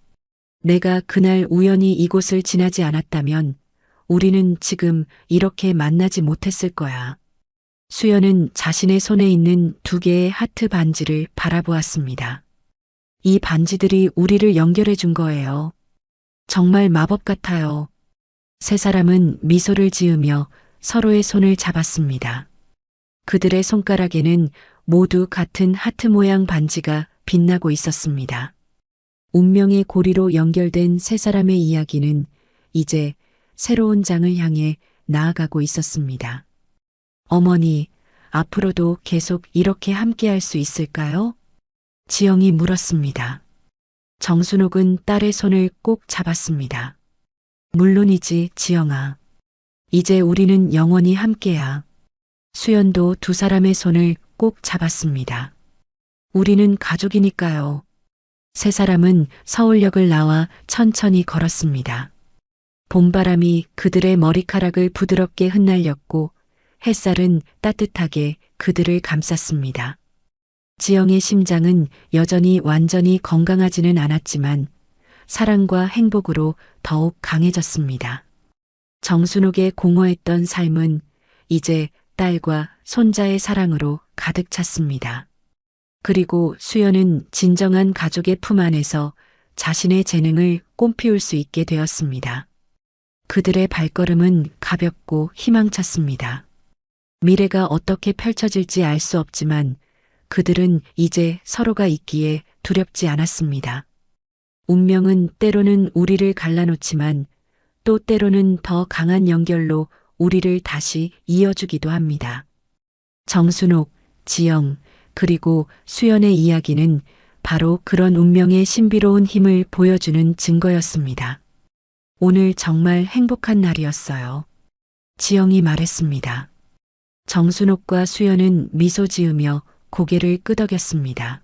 내가 그날 우연히 이곳을 지나지 않았다면 우리는 지금 이렇게 만나지 못했을 거야. 수연은 자신의 손에 있는 2개의 하트 반지를 바라보았습니다. 이 반지들이 우리를 연결해 준 거예요. 정말 마법 같아요. 세 사람은 미소를 지으며 서로의 손을 잡았습니다. 그들의 손가락에는 모두 같은 하트 모양 반지가 빛나고 있었습니다. 운명의 고리로 연결된 세 사람의 이야기는 이제 새로운 장을 향해 나아가고 있었습니다. 어머니, 앞으로도 계속 이렇게 함께 할 수 있을까요? 지영이 물었습니다. 정순옥은 딸의 손을 꼭 잡았습니다. 물론이지, 지영아. 이제 우리는 영원히 함께야. 수연도 두 사람의 손을 꼭 잡았습니다. 우리는 가족이니까요. 세 사람은 서울역을 나와 천천히 걸었습니다. 봄바람이 그들의 머리카락을 부드럽게 흩날렸고 햇살은 따뜻하게 그들을 감쌌습니다. 지영의 심장은 여전히 완전히 건강하지는 않았지만 사랑과 행복으로 더욱 강해졌습니다. 정순옥의 공허했던 삶은 이제 딸과 손자의 사랑으로 가득 찼습니다. 그리고 수연은 진정한 가족의 품 안에서 자신의 재능을 꽃피울 수 있게 되었습니다. 그들의 발걸음은 가볍고 희망찼습니다. 미래가 어떻게 펼쳐질지 알 수 없지만 그들은 이제 서로가 있기에 두렵지 않았습니다. 운명은 때로는 우리를 갈라놓지만 또 때로는 더 강한 연결로 우리를 다시 이어주기도 합니다. 정순옥, 지영, 그리고 수연의 이야기는 바로 그런 운명의 신비로운 힘을 보여주는 증거였습니다. 오늘 정말 행복한 날이었어요. 지영이 말했습니다. 정순옥과 수연은 미소 지으며 고개를 끄덕였습니다.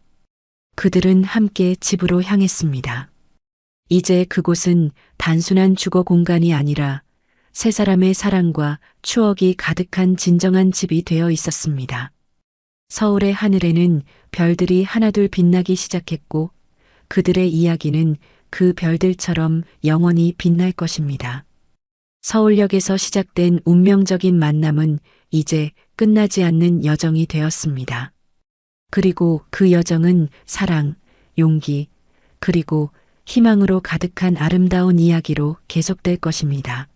그들은 함께 집으로 향했습니다. 이제 그곳은 단순한 주거 공간이 아니라 세 사람의 사랑과 추억이 가득한 진정한 집이 되어 있었습니다. 서울의 하늘에는 별들이 하나둘 빛나기 시작했고 그들의 이야기는 그 별들처럼 영원히 빛날 것입니다. 서울역에서 시작된 운명적인 만남은 이제 끝나지 않는 여정이 되었습니다. 그리고 그 여정은 사랑, 용기, 그리고 희망으로 가득한 아름다운 이야기로 계속될 것입니다.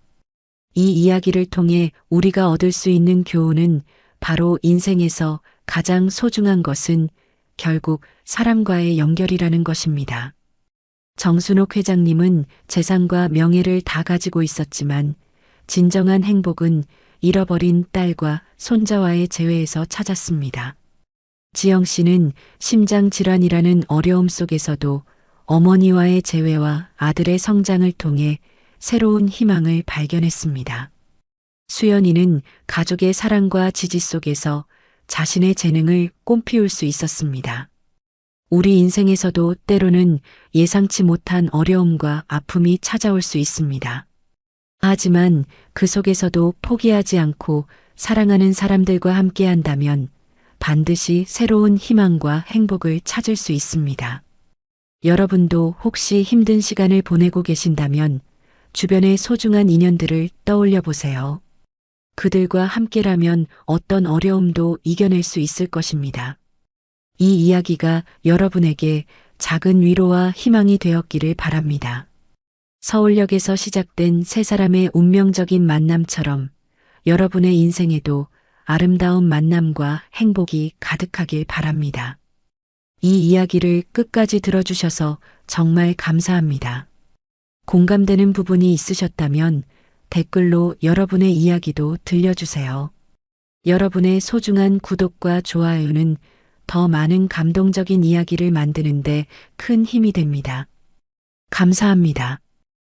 이 이야기를 통해 우리가 얻을 수 있는 교훈은 바로 인생에서 가장 소중한 것은 결국 사람과의 연결이라는 것입니다. 정순옥 회장님은 재산과 명예를 다 가지고 있었지만 진정한 행복은 잃어버린 딸과 손자와의 재회에서 찾았습니다. 지영 씨는 심장 질환이라는 어려움 속에서도 어머니와의 재회와 아들의 성장을 통해 새로운 희망을 발견했습니다. 수연이는 가족의 사랑과 지지 속에서 자신의 재능을 꽃피울 수 있었습니다. 우리 인생에서도 때로는 예상치 못한 어려움과 아픔이 찾아올 수 있습니다. 하지만 그 속에서도 포기하지 않고 사랑하는 사람들과 함께한다면 반드시 새로운 희망과 행복을 찾을 수 있습니다. 여러분도 혹시 힘든 시간을 보내고 계신다면 주변의 소중한 인연들을 떠올려 보세요. 그들과 함께라면 어떤 어려움도 이겨낼 수 있을 것입니다. 이 이야기가 여러분에게 작은 위로와 희망이 되었기를 바랍니다. 서울역에서 시작된 세 사람의 운명적인 만남처럼 여러분의 인생에도 아름다운 만남과 행복이 가득하길 바랍니다. 이 이야기를 끝까지 들어주셔서 정말 감사합니다. 공감되는 부분이 있으셨다면 댓글로 여러분의 이야기도 들려주세요. 여러분의 소중한 구독과 좋아요는 더 많은 감동적인 이야기를 만드는데 큰 힘이 됩니다. 감사합니다.